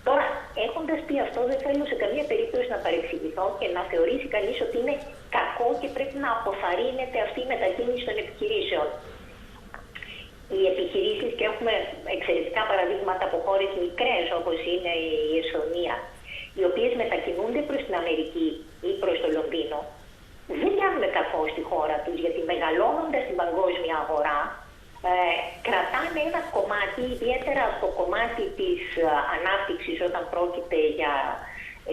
Τώρα, έχοντας πει αυτό, δεν θέλω σε καμία περίπτωση να παρεξηγηθώ και να θεωρήσει κανείς ότι είναι κακό και πρέπει να αποθαρρύνεται αυτή η μετακίνηση των επιχειρήσεων. Οι επιχειρήσεις, και έχουμε εξαιρετικά παραδείγματα από χώρες μικρές όπως είναι η Εσθονία, οι οποίες μετακινούνται προς την Αμερική ή προς το Λονδίνο, δεν κάνουν κακό στη χώρα τους, γιατί μεγαλώνοντας την παγκόσμια αγορά, κρατάνε ένα κομμάτι, ιδιαίτερα το κομμάτι της ανάπτυξης όταν πρόκειται για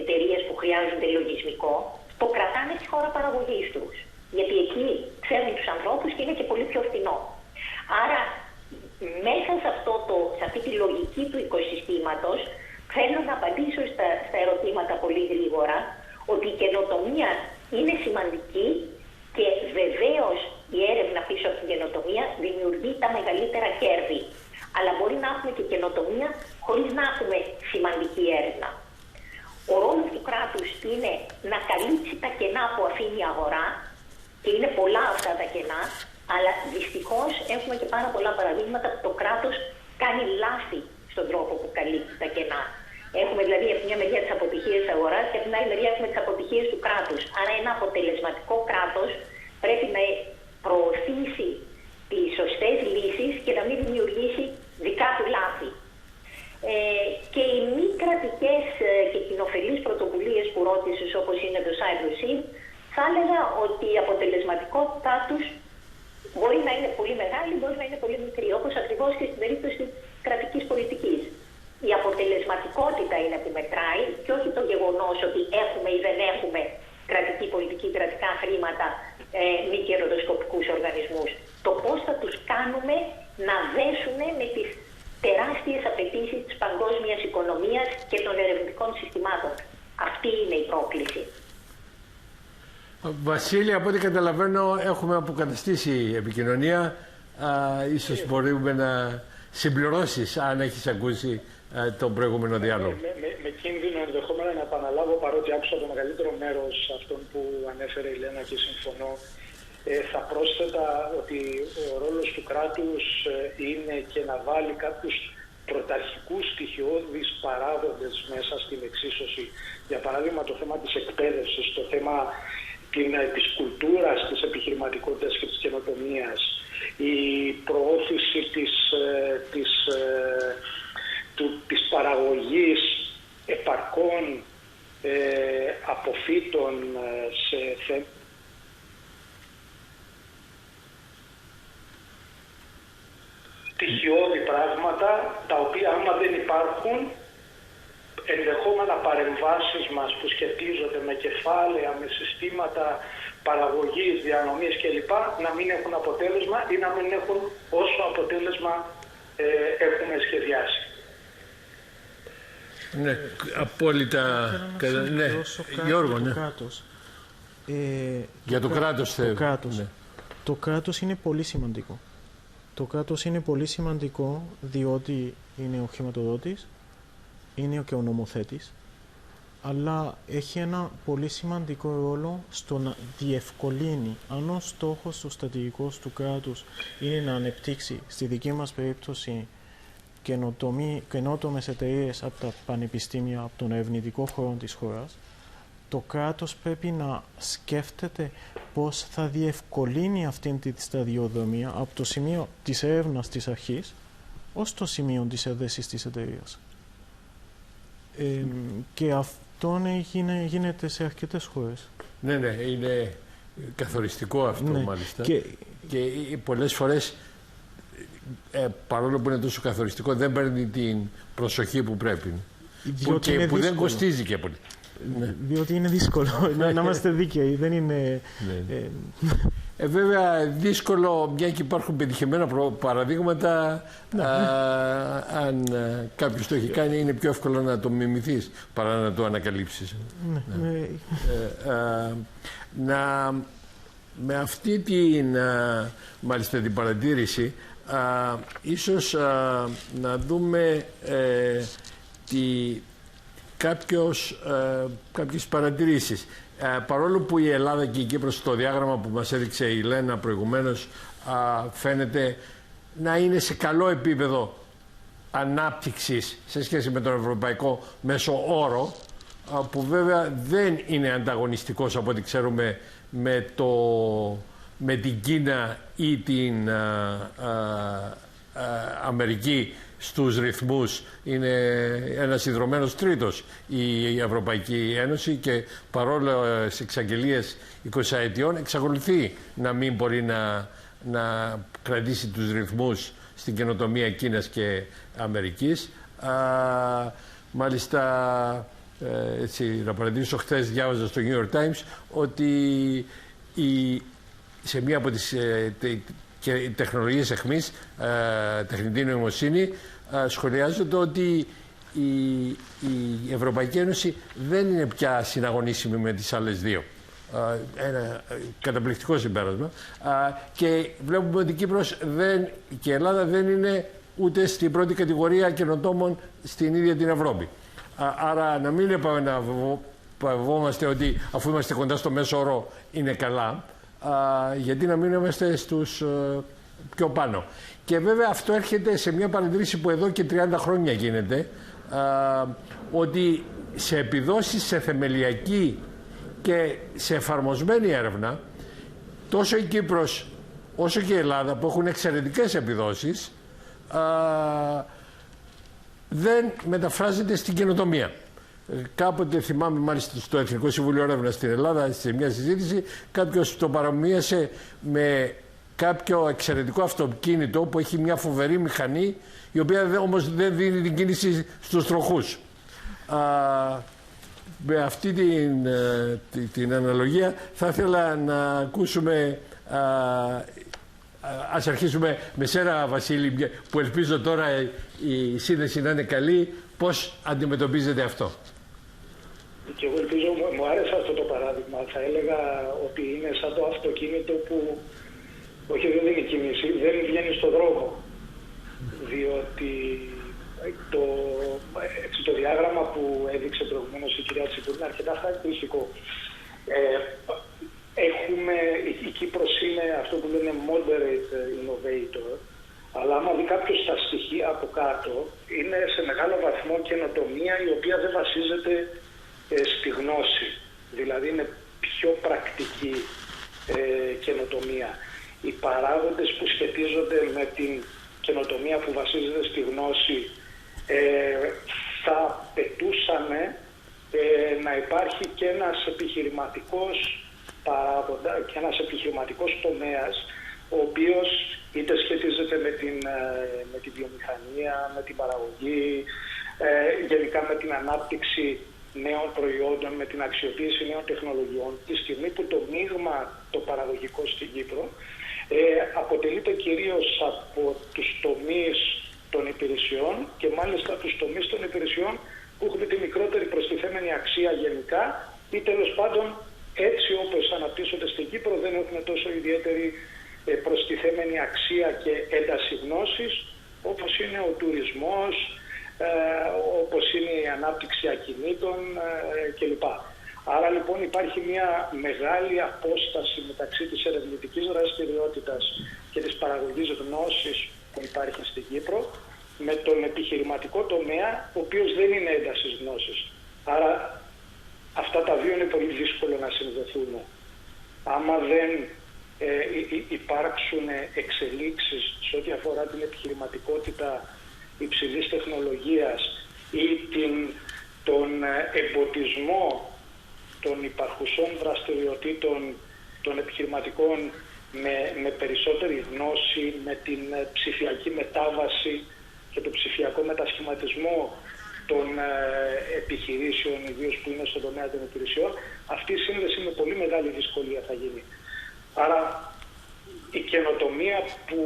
εταιρείες που χρειάζονται λογισμικό, το κρατάνε στη χώρα παραγωγής τους. Γιατί εκεί ξέρουν τους ανθρώπους και είναι και πολύ πιο φθηνό. Άρα, μέσα σε αυτή τη λογική του οικοσυστήματος, θέλω να απαντήσω στα ερωτήματα πολύ γρήγορα, ότι η καινοτομία είναι σημαντική και βεβαίως η έρευνα πίσω από την καινοτομία δημιουργεί τα μεγαλύτερα κέρδη. Αλλά μπορεί να έχουμε και καινοτομία χωρίς να έχουμε σημαντική έρευνα. Ο ρόλος του κράτους είναι να καλύψει τα κενά που αφήνει η αγορά, και είναι πολλά αυτά τα κενά, αλλά δυστυχώς έχουμε και πάρα πολλά παραδείγματα που το κράτος κάνει λάθη στον τρόπο που καλύπτει τα κενά. Έχουμε δηλαδή από μια μεριά τις αποτυχίες της αγοράς και από την άλλη μεριά έχουμε τις αποτυχίες του κράτους. Άρα ένα αποτελεσματικό κράτος πρέπει να προωθήσει τις σωστές λύσεις και να μην δημιουργήσει δικά του λάθη. Και οι μη κρατικές και κοινοφελείς πρωτοβουλίες που ρώτησες, όπως είναι το CyberSeed, θα έλεγα ότι η αποτελεσματικότητά τους μπορεί να είναι πολύ μεγάλη, μπορεί να είναι πολύ μικρή, όπως ακριβώς και στην περίπτωση της κρατικής πολιτικής. Η αποτελεσματικότητα είναι που μετράει και όχι το γεγονός ότι έχουμε ή δεν έχουμε κρατική πολιτική, κρατικά χρήματα, μη κερδοσκοπικούς οργανισμούς. Το πώς θα τους κάνουμε να δέσουν με τις τεράστιες απαιτήσεις της παγκόσμιας οικονομίας και των ερευνητικών συστημάτων. Αυτή είναι η πρόκληση. Βασίλη, από ό,τι καταλαβαίνω έχουμε αποκαταστήσει επικοινωνία. Ίσως μπορούμε να συμπληρώσεις αν έχεις ακούσει τον προηγούμενο διάλογο. Με κίνδυνο ενδεχόμενα να επαναλάβω, παρότι άκουσα το μεγαλύτερο μέρος αυτών που ανέφερε η Λένα και συμφωνώ, θα πρόσθετα ότι ο ρόλος του κράτους είναι και να βάλει κάποιους πρωταρχικούς στοιχειώδεις παράγοντες μέσα στην εξίσωση. Για παράδειγμα, το θέμα της εκπαίδευσης, το θέμα της κουλτούρας, της επιχειρηματικότητας και της καινοτομίας, η προώθηση της παραγωγής επαρκών αποφύτων σε θέματα στοιχειώδη πράγματα, τα οποία άμα δεν υπάρχουν, ενδεχόμενα παρεμβάσεις μας που σχετίζονται με κεφάλαια, με συστήματα παραγωγής, διανομής κλπ. Να μην έχουν αποτέλεσμα ή να μην έχουν όσο αποτέλεσμα έχουμε σχεδιάσει. Ναι, απόλυτα. Ναι, Γιώργο, ναι. Για το κράτος ναι. Το κράτος είναι πολύ σημαντικό. Το κράτος είναι πολύ σημαντικό διότι είναι ο χρηματοδότης, είναι και ο νομοθέτης, αλλά έχει ένα πολύ σημαντικό ρόλο στο να διευκολύνει. Αν ο στόχος, ο στρατηγικός του κράτους είναι να ανεπτύξει, στη δική μας περίπτωση, καινοτόμες εταιρείες από τα πανεπιστήμια, από τον ερευνητικό χώρο της χώρας, το κράτος πρέπει να σκέφτεται πώς θα διευκολύνει αυτήν τη σταδιοδρομία από το σημείο της έρευνας της αρχής ως το σημείο της έδεσης της εταιρείας. Και αυτό γίνεται σε αρκετές χώρες. Ναι, είναι καθοριστικό αυτό, ναι, μάλιστα. Και πολλές φορές, παρόλο που είναι τόσο καθοριστικό, δεν παίρνει την προσοχή που πρέπει. Που δεν κοστίζει και πολύ. Ναι. Διότι είναι δύσκολο να είμαστε δίκαιοι. Δεν είναι... Βέβαια, δύσκολο, μια και υπάρχουν πετυχημένα παραδείγματα. Αν κάποιος το έχει κάνει, είναι πιο εύκολο να το μιμηθείς παρά να το ανακαλύψεις. Με αυτή μάλιστα την παρατήρηση, ίσως να δούμε κάποιες παρατηρήσεις. Παρόλο που η Ελλάδα και η Κύπρος, στο διάγραμμα που μας έδειξε η Λένα προηγουμένως, φαίνεται να είναι σε καλό επίπεδο ανάπτυξης σε σχέση με τον ευρωπαϊκό μέσο όρο, που βέβαια δεν είναι ανταγωνιστικός από ό,τι ξέρουμε με την Κίνα ή την Αμερική στους ρυθμούς. Είναι ένας ιδρωμένος τρίτος η Ευρωπαϊκή Ένωση και παρόλο σε εξαγγελίες 20 ετιών εξακολουθεί να μην μπορεί να κρατήσει τους ρυθμούς στην καινοτομία Κίνας και Αμερικής. Μάλιστα, έτσι, να παρατηρήσω, χθες διάβαζα στο New York Times ότι σε μία από τις τεχνολογίες εχμής, τεχνητή νοημοσύνη, σχολιάζεται ότι η Ευρωπαϊκή Ένωση δεν είναι πια συναγωνίσιμη με τις άλλες δύο. Ένα καταπληκτικό συμπέρασμα. Και βλέπουμε ότι η Κύπρος και η Ελλάδα δεν είναι ούτε στην πρώτη κατηγορία καινοτόμων στην ίδια την Ευρώπη. Άρα να μην επαναβόμαστε ότι αφού είμαστε κοντά στο μέσο όρο είναι καλά, γιατί να μην είμαστε στους πιο πάνω. Και βέβαια αυτό έρχεται σε μια παρατήρηση που εδώ και 30 χρόνια γίνεται, ότι σε επιδόσεις, σε θεμελιακή και σε εφαρμοσμένη έρευνα, τόσο η Κύπρος όσο και η Ελλάδα, που έχουν εξαιρετικές επιδόσεις, δεν μεταφράζεται στην καινοτομία. Κάποτε θυμάμαι, μάλιστα στο Εθνικό Συμβούλιο Έρευνας στην Ελλάδα, σε μια συζήτηση, κάποιος το παρομοίασε με κάποιο εξαιρετικό αυτοκίνητο που έχει μια φοβερή μηχανή, η οποία όμως δεν δίνει την κίνηση στους τροχούς. Με αυτή την αναλογία θα ήθελα να ακούσουμε Ας αρχίσουμε με σένα, Βασίλη, που ελπίζω τώρα η σύνδεση να είναι καλή. Πώς αντιμετωπίζετε αυτό? Και εγώ ελπίζω, μου άρεσε αυτό το παράδειγμα. Θα έλεγα ότι είναι σαν το αυτοκίνητο που, όχι δεν είναι κίνηση, δεν βγαίνει στον δρόμο. Διότι το διάγραμμα που έδειξε προηγουμένως η κυρία Τσιπούρη είναι αρκετά χαρακτηριστικό. Η Κύπρος είναι αυτό που λένε moderate innovator, αλλά άμα δει κάποιος τα στοιχεία από κάτω, είναι σε μεγάλο βαθμό καινοτομία η οποία δεν βασίζεται στη γνώση. Δηλαδή είναι πιο πρακτική καινοτομία. Οι παράγοντες που σχετίζονται με την καινοτομία που βασίζεται στη γνώση θα πετούσανε να υπάρχει και ένας επιχειρηματικός παράγοντα και ένας επιχειρηματικός τομέας, ο οποίος είτε σχετίζεται με τη βιομηχανία, με την παραγωγή, γενικά με την ανάπτυξη νέων προϊόντων, με την αξιοποίηση νέων τεχνολογιών. Τη στιγμή που το μείγμα το παραγωγικό στην Κύπρο αποτελείται κυρίως από τους τομείς των υπηρεσιών και μάλιστα τους τομείς των υπηρεσιών που έχουν τη μικρότερη προστιθέμενη αξία γενικά ή τέλος πάντων έτσι όπως αναπτύσσονται στην Κύπρο δεν έχουν τόσο ιδιαίτερη προστιθέμενη αξία και ένταση γνώσης όπως είναι ο τουρισμός, όπως είναι η ανάπτυξη ακινήτων κλπ. Άρα λοιπόν υπάρχει μια μεγάλη απόσταση μεταξύ της ερευνητικής δραστηριότητας και της παραγωγής γνώσης που υπάρχει στην Κύπρο με τον επιχειρηματικό τομέα, ο οποίος δεν είναι έντασης γνώσης. Άρα αυτά τα δύο είναι πολύ δύσκολο να συνδεθούν. Άμα δεν υπάρξουν εξελίξεις σε ό,τι αφορά την επιχειρηματικότητα υψηλής τεχνολογίας ή τον εμποτισμό των υπαρχουσών δραστηριοτήτων των επιχειρηματικών με περισσότερη γνώση, με την ψηφιακή μετάβαση και το ψηφιακό μετασχηματισμό των επιχειρήσεων, ιδίως που είναι στον τομέα των υπηρεσιών, αυτή η σύνδεση με πολύ μεγάλη δυσκολία θα γίνει. Άρα η καινοτομία που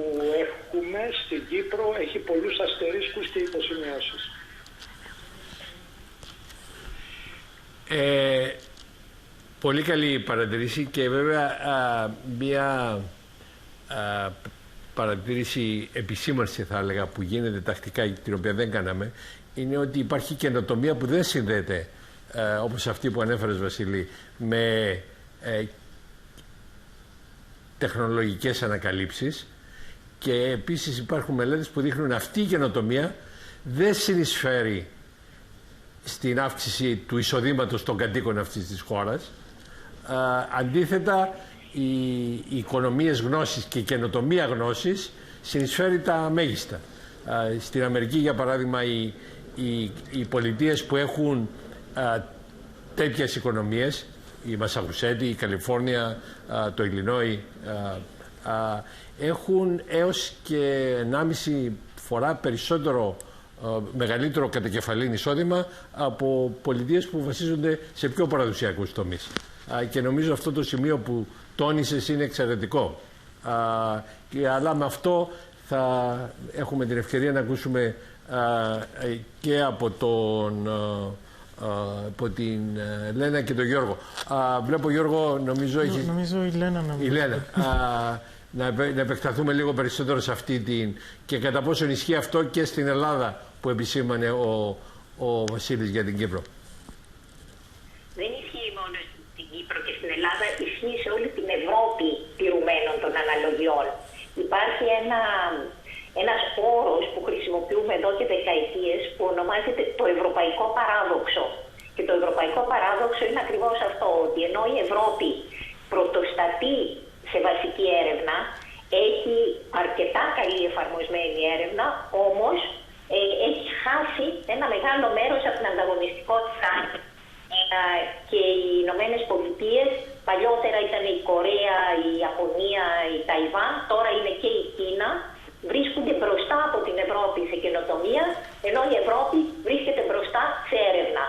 έχουμε στην Κύπρο έχει πολλούς αστερίσκους και υποσημειώσεις. Πολύ καλή παρατηρήση και βέβαια μια παρατήρηση επισήμανση θα έλεγα που γίνεται τακτικά την οποία δεν κάναμε είναι ότι υπάρχει καινοτομία που δεν συνδέεται όπως αυτή που ανέφερες Βασίλη με τεχνολογικές ανακαλύψεις και επίσης υπάρχουν μελέτες που δείχνουν αυτή η καινοτομία δεν συνεισφέρει στην αύξηση του εισοδήματος των κατοίκων αυτής της χώρας. Αντίθετα, οι οικονομίες γνώσης και η καινοτομία γνώσης συνεισφέρει τα μέγιστα. Στην Αμερική, για παράδειγμα, οι πολιτείες που έχουν τέτοιες οικονομίες, η Μασαχουσέτη, η Καλιφόρνια, το Ιλινόι, έχουν έως και 1,5 φορά μεγαλύτερο κατακεφαλήν εισόδημα από πολιτείες που βασίζονται σε πιο παραδοσιακούς τομείς. Και νομίζω αυτό το σημείο που τόνισες είναι εξαιρετικό. Αλλά με αυτό θα έχουμε την ευκαιρία να ακούσουμε και από την Λένα και τον Γιώργο. Βλέπω Γιώργο, νομίζω η Λένα. Να επεκταθούμε λίγο περισσότερο σε αυτή και κατά πόσο ισχύει αυτό και στην Ελλάδα που επισήμανε ο Βασίλης για την Κύπρο. Δεν ισχύει μόνο στην Κύπρο και στην Ελλάδα, ισχύει σε όλη την Ευρώπη τηρουμένων των αναλογιών. Υπάρχει ένας όρος που χρησιμοποιούμε εδώ και δεκαετίες που ονομάζεται το ευρωπαϊκό παράδοξο. Και το ευρωπαϊκό παράδοξο είναι ακριβώς αυτό, ότι ενώ η Ευρώπη πρωτοστατεί σε βασική έρευνα, έχει αρκετά καλή εφαρμοσμένη έρευνα, όμως έχει χάσει ένα μεγάλο μέρος από την ανταγωνιστικότητα και οι Ηνωμένες Πολιτείες, παλιότερα ήταν η Κορέα, η Ιαπωνία, η Ταϊβάν, τώρα είναι και η Κίνα, βρίσκονται μπροστά από την Ευρώπη σε καινοτομία, ενώ η Ευρώπη βρίσκεται μπροστά σε έρευνα.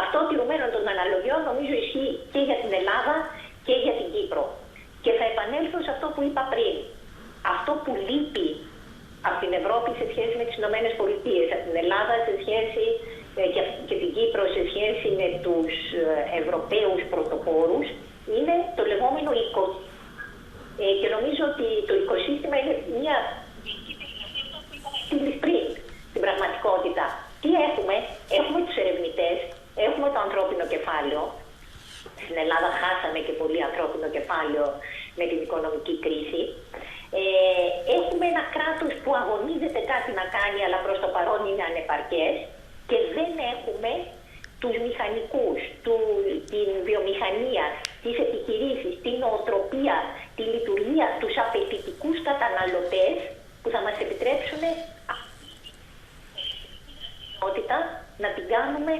Αυτό τηρουμένων των αναλογιών νομίζω ισχύει και για την Ελλάδα και για την Κύπρο. Και θα επανέλθω σε αυτό που είπα πριν. αυτό που λείπει από την Ευρώπη σε σχέση με τις Ηνωμένες Πολιτείες, από την Ελλάδα σε σχέση και την Κύπρο σε σχέση με τους Ευρωπαίους πρωτοπόρους, είναι το λεγόμενο οικοσύστημα. Και νομίζω ότι το οικοσύστημα είναι μια πριν στην πραγματικότητα. Τι έχουμε? Έχουμε τους ερευνητές, έχουμε το ανθρώπινο κεφάλαιο. Στην Ελλάδα χάσαμε και πολύ ανθρώπινο κεφάλαιο με την οικονομική κρίση. Έχουμε ένα κράτος που αγωνίζεται κάτι να κάνει, αλλά προς το παρόν είναι ανεπαρκές, και δεν έχουμε τους μηχανικούς, την βιομηχανία, τις επιχειρήσεις, την νοοτροπία, τη λειτουργία, τους απαιτητικούς καταναλωτές που θα μας επιτρέψουν να την κάνουμε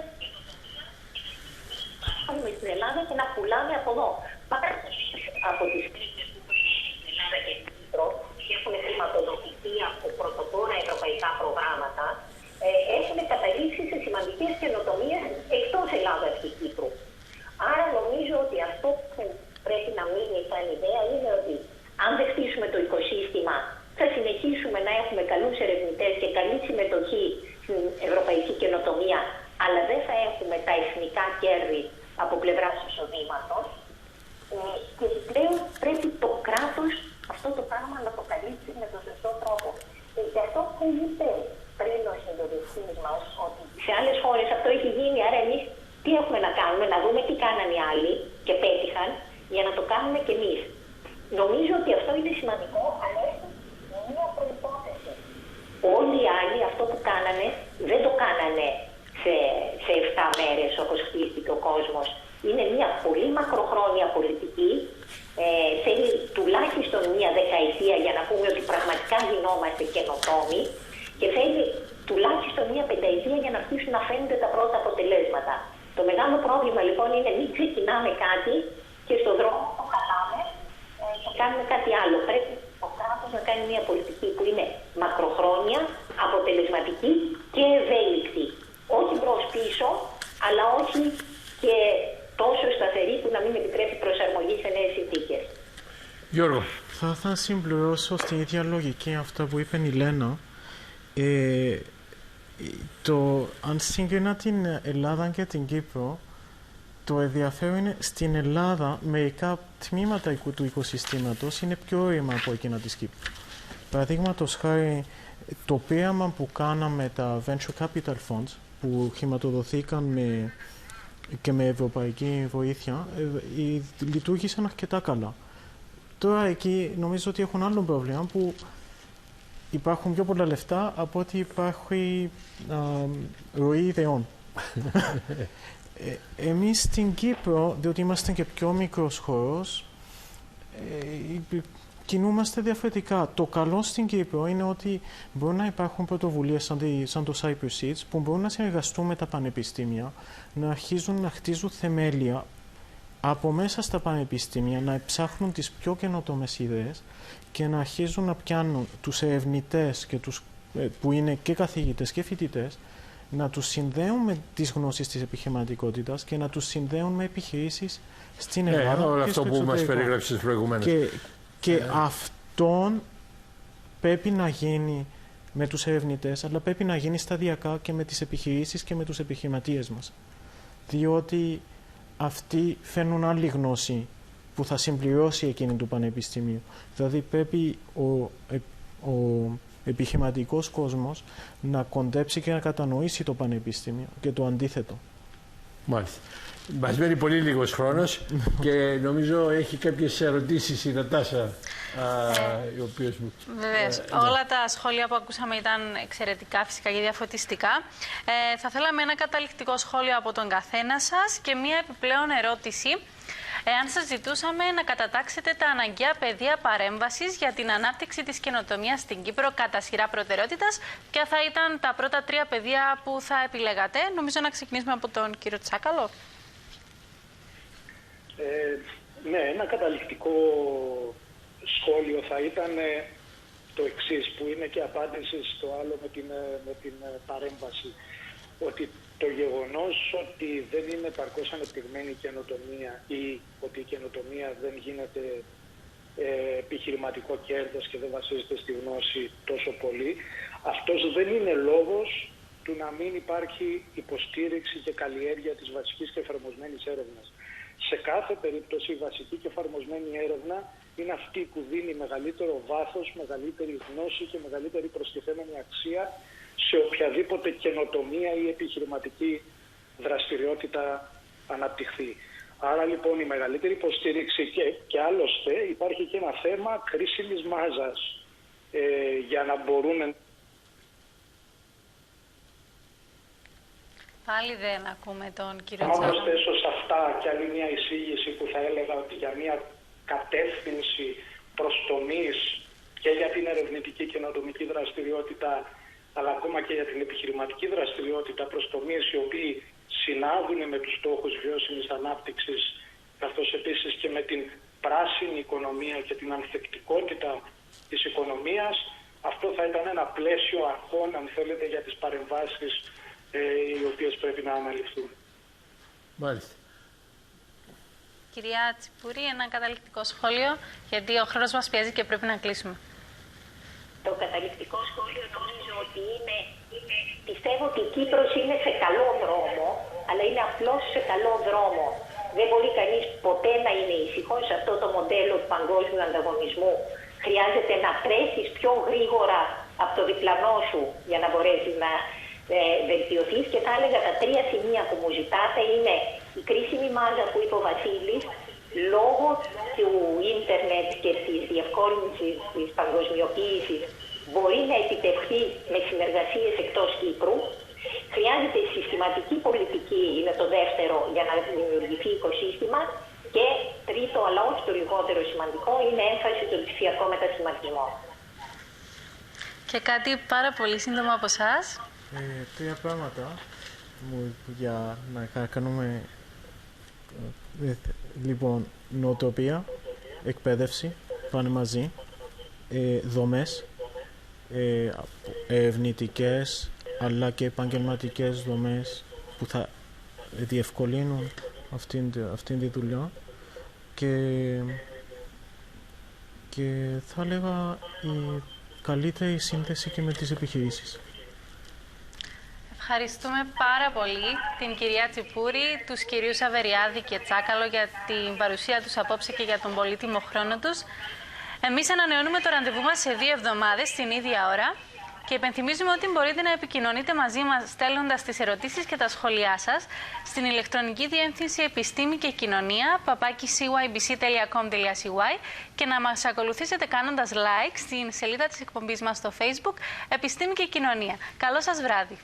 στην Ελλάδα και να πουλάμε από εδώ. Πάρα από τις κρίσεις που στην Ελλάδα και την Κύπρο έχουν χρηματοδοτηθεί από πρωτοπόρα ευρωπαϊκά προγράμματα, έχουν καταλήξει σε σημαντικές καινοτομίες εκτός Ελλάδας και Κύπρου. Άρα νομίζω ότι αυτό που πρέπει να μείνει σαν ιδέα είναι ότι αν δεν χτίσουμε το οικοσύστημα, θα συνεχίσουμε να έχουμε καλούς ερευνητές και καλή συμμετοχή στην ευρωπαϊκή καινοτομία, αλλά δεν θα έχουμε τα εθνικά κέρδη από πλευράς εισοδήματος. Και πλέον πρέπει το κράτος αυτό το πράγμα να το καλύψει με τον σωστό τρόπο. Και αυτό που είπε πριν ο συντονιστής μας, ότι σε άλλες χώρες αυτό έχει γίνει, άρα εμείς τι έχουμε να κάνουμε, να δούμε τι κάνανε οι άλλοι και πέτυχαν, για να το κάνουμε κι εμείς. Νομίζω ότι αυτό είναι σημαντικό, αλλά έχει μία προϋπόθεση. Όλοι οι άλλοι αυτό που κάνανε δεν το κάνανε σε 7 μέρες όπως χτίστηκε ο κόσμος. Είναι μια πολύ μακροχρόνια πολιτική, θέλει τουλάχιστον μία δεκαετία για να πούμε ότι πραγματικά γινόμαστε καινοτόμοι, και θέλει τουλάχιστον μία πενταετία για να αρχίσουν να φαίνονται τα πρώτα αποτελέσματα. Το μεγάλο πρόβλημα λοιπόν είναι μην ξεκινάμε κάτι και στον δρόμο το χαλάμε και κάνουμε κάτι άλλο. Πρέπει ο κράτος να κάνει μία πολιτική που είναι μακροχρόνια, αποτελεσματική και ευέλικτη. Όχι μπρος πίσω, αλλά όχι και τόσο σταθερή που να μην επιτρέπει προσαρμογή σε νέες συνθήκες. Γιώργο. Θα συμπληρώσω στην ίδια λογική αυτά που είπε η Λένα. Αν συγκρινά την Ελλάδα και την Κύπρο, το ενδιαφέρον είναι στην Ελλάδα μερικά τμήματα του οικοσυστήματος είναι πιο όρημα από εκείνα της Κύπρου. Παραδείγματος χάρη, το πείραμα που κάναμε τα Venture Capital Funds, που χρηματοδοθήκαν και με ευρωπαϊκή βοήθεια, λειτουργήσαν αρκετά καλά. Τώρα εκεί νομίζω ότι έχουν άλλο πρόβλημα που υπάρχουν πιο πολλά λεφτά από ότι υπάρχει ροή ιδεών. Εμείς στην Κύπρο, διότι είμαστε και πιο μικρός χώρος, κινούμαστε διαφορετικά. Το καλό στην Κύπρο είναι ότι μπορούν να υπάρχουν πρωτοβουλίες σαν το Cyprus Seeds που μπορούν να συνεργαστούν με τα πανεπιστήμια, να αρχίζουν να χτίζουν θεμέλια από μέσα στα πανεπιστήμια, να ψάχνουν τις πιο καινοτόμες ιδέες και να αρχίζουν να πιάνουν τους ερευνητές και που είναι και καθηγητές και φοιτητές, να τους συνδέουν με τις γνώσεις της επιχειρηματικότητας και να τους συνδέουν με επιχειρήσεις στην Ελλάδα. Όλο και αυτό που μας περιγράψεις προηγουμένως. Και αυτόν πρέπει να γίνει με τους ερευνητές, αλλά πρέπει να γίνει σταδιακά και με τις επιχειρήσεις και με τους επιχειρηματίες μας. Διότι αυτοί φέρνουν άλλη γνώση που θα συμπληρώσει εκείνη του πανεπιστημίου. Δηλαδή πρέπει ο επιχειρηματικός κόσμος να κοντέψει και να κατανοήσει το πανεπιστήμιο και το αντίθετο. Μάλιστα. Μας μένει πολύ λίγος χρόνος και νομίζω έχει κάποιες ερωτήσεις η Νατάσα, οι οποίες μου... Βεβαίως. Όλα τα σχόλια που ακούσαμε ήταν εξαιρετικά, φυσικά και διαφωτιστικά. Θα θέλαμε ένα καταληκτικό σχόλιο από τον καθένα σας και μία επιπλέον ερώτηση. Εάν σας ζητούσαμε να κατατάξετε τα αναγκαία πεδία παρέμβασης για την ανάπτυξη της καινοτομίας στην Κύπρο κατά σειρά προτεραιότητας, ποια θα ήταν τα πρώτα 3 πεδία που θα επιλέγατε? Νομίζω να ξεκινήσουμε από τον κύριο Τσάκαλο. Ναι, ένα καταληκτικό σχόλιο θα ήταν το εξής, που είναι και απάντηση στο άλλο με την παρέμβαση. Ότι το γεγονός ότι δεν είναι επαρκώς ανεπτυγμένη η καινοτομία ή ότι η καινοτομία δεν γίνεται επιχειρηματικό κέρδος και δεν βασίζεται στη γνώση τόσο πολύ, αυτός δεν είναι λόγος του να μην υπάρχει υποστήριξη και καλλιέργεια της βασικής και εφαρμοσμένης έρευνας. Σε κάθε περίπτωση η βασική και εφαρμοσμένη έρευνα είναι αυτή που δίνει μεγαλύτερο βάθος, μεγαλύτερη γνώση και μεγαλύτερη προστιθέμενη αξία σε οποιαδήποτε καινοτομία ή επιχειρηματική δραστηριότητα αναπτυχθεί. Άρα λοιπόν η μεγαλύτερη υποστήριξη και άλλωστε υπάρχει και ένα θέμα κρίσιμης μάζας για να μπορούν... Πάλι δεν ακούμε τον κύριο Τσάκα. Τσάκα. Να προσθέσω σε αυτά και άλλη μια εισήγηση που θα έλεγα ότι για μια κατεύθυνση προς τομείς και για την ερευνητική και καινοτομική δραστηριότητα, αλλά ακόμα και για την επιχειρηματική δραστηριότητα προς τομείς οι οποίοι συνάδουν με τους στόχους βιώσιμης ανάπτυξης, καθώς επίσης και με την πράσινη οικονομία και την ανθεκτικότητα της οικονομίας. Αυτό θα ήταν ένα πλαίσιο αρχών, αν θέλετε, για τις παρεμβάσεις οι οποίες πρέπει να αναλυφθούν. Μάλιστα. Κυρία Τσιπούρη, ένα καταληκτικό σχόλιο, γιατί ο χρόνος μας πιέζει και πρέπει να κλείσουμε. Το καταληκτικό σχόλιο νομίζω ότι πιστεύω ότι η Κύπρος είναι σε καλό δρόμο, αλλά είναι απλώς σε καλό δρόμο. Δεν μπορεί κανείς ποτέ να είναι ήσυχος σε αυτό το μοντέλο του παγκόσμιου ανταγωνισμού. Χρειάζεται να τρέχεις πιο γρήγορα από το διπλανό σου για να μπορέσεις να βελτιωθείς. Και θα έλεγα τα τρία σημεία που μου ζητάτε είναι η κρίσιμη μάζα που είπε ο Βασίλης, λόγω του ίντερνετ και της διευκόλυνσης της παγκοσμιοποίησης μπορεί να επιτευχθεί με συνεργασίες εκτός Κύπρου. Χρειάζεται συστηματική πολιτική, είναι το δεύτερο, για να δημιουργηθεί οικοσύστημα. Και τρίτο, αλλά όχι το λιγότερο σημαντικό, είναι έμφαση στον ψηφιακό μετασχηματισμό. Και κάτι πάρα πολύ σύντομο από εσάς. Τρία πράγματα για να κάνουμε. Λοιπόν, νοοτροπία, εκπαίδευση, πάνε μαζί, δομές, ερευνητικές αλλά και επαγγελματικές δομές που θα διευκολύνουν αυτήν τη δουλειά και θα έλεγα η καλύτερη σύνθεση και με τις επιχειρήσεις. Ευχαριστούμε πάρα πολύ την κυρία Τσιπούρη, τους κυρίους Αβεριάδη και Τσάκαλο για την παρουσία τους απόψε και για τον πολύτιμο χρόνο τους. Εμείς ανανεώνουμε το ραντεβού μας σε 2 εβδομάδες την ίδια ώρα και υπενθυμίζουμε ότι μπορείτε να επικοινωνείτε μαζί μας στέλνοντας τις ερωτήσεις και τα σχόλιά σας στην ηλεκτρονική διεύθυνση επιστήμη και κοινωνία @cybc.com.cy και να μας ακολουθήσετε κάνοντας like στην σελίδα της εκπομπής μας στο Facebook Επιστήμη και Κοινωνία. Καλό σας βράδυ!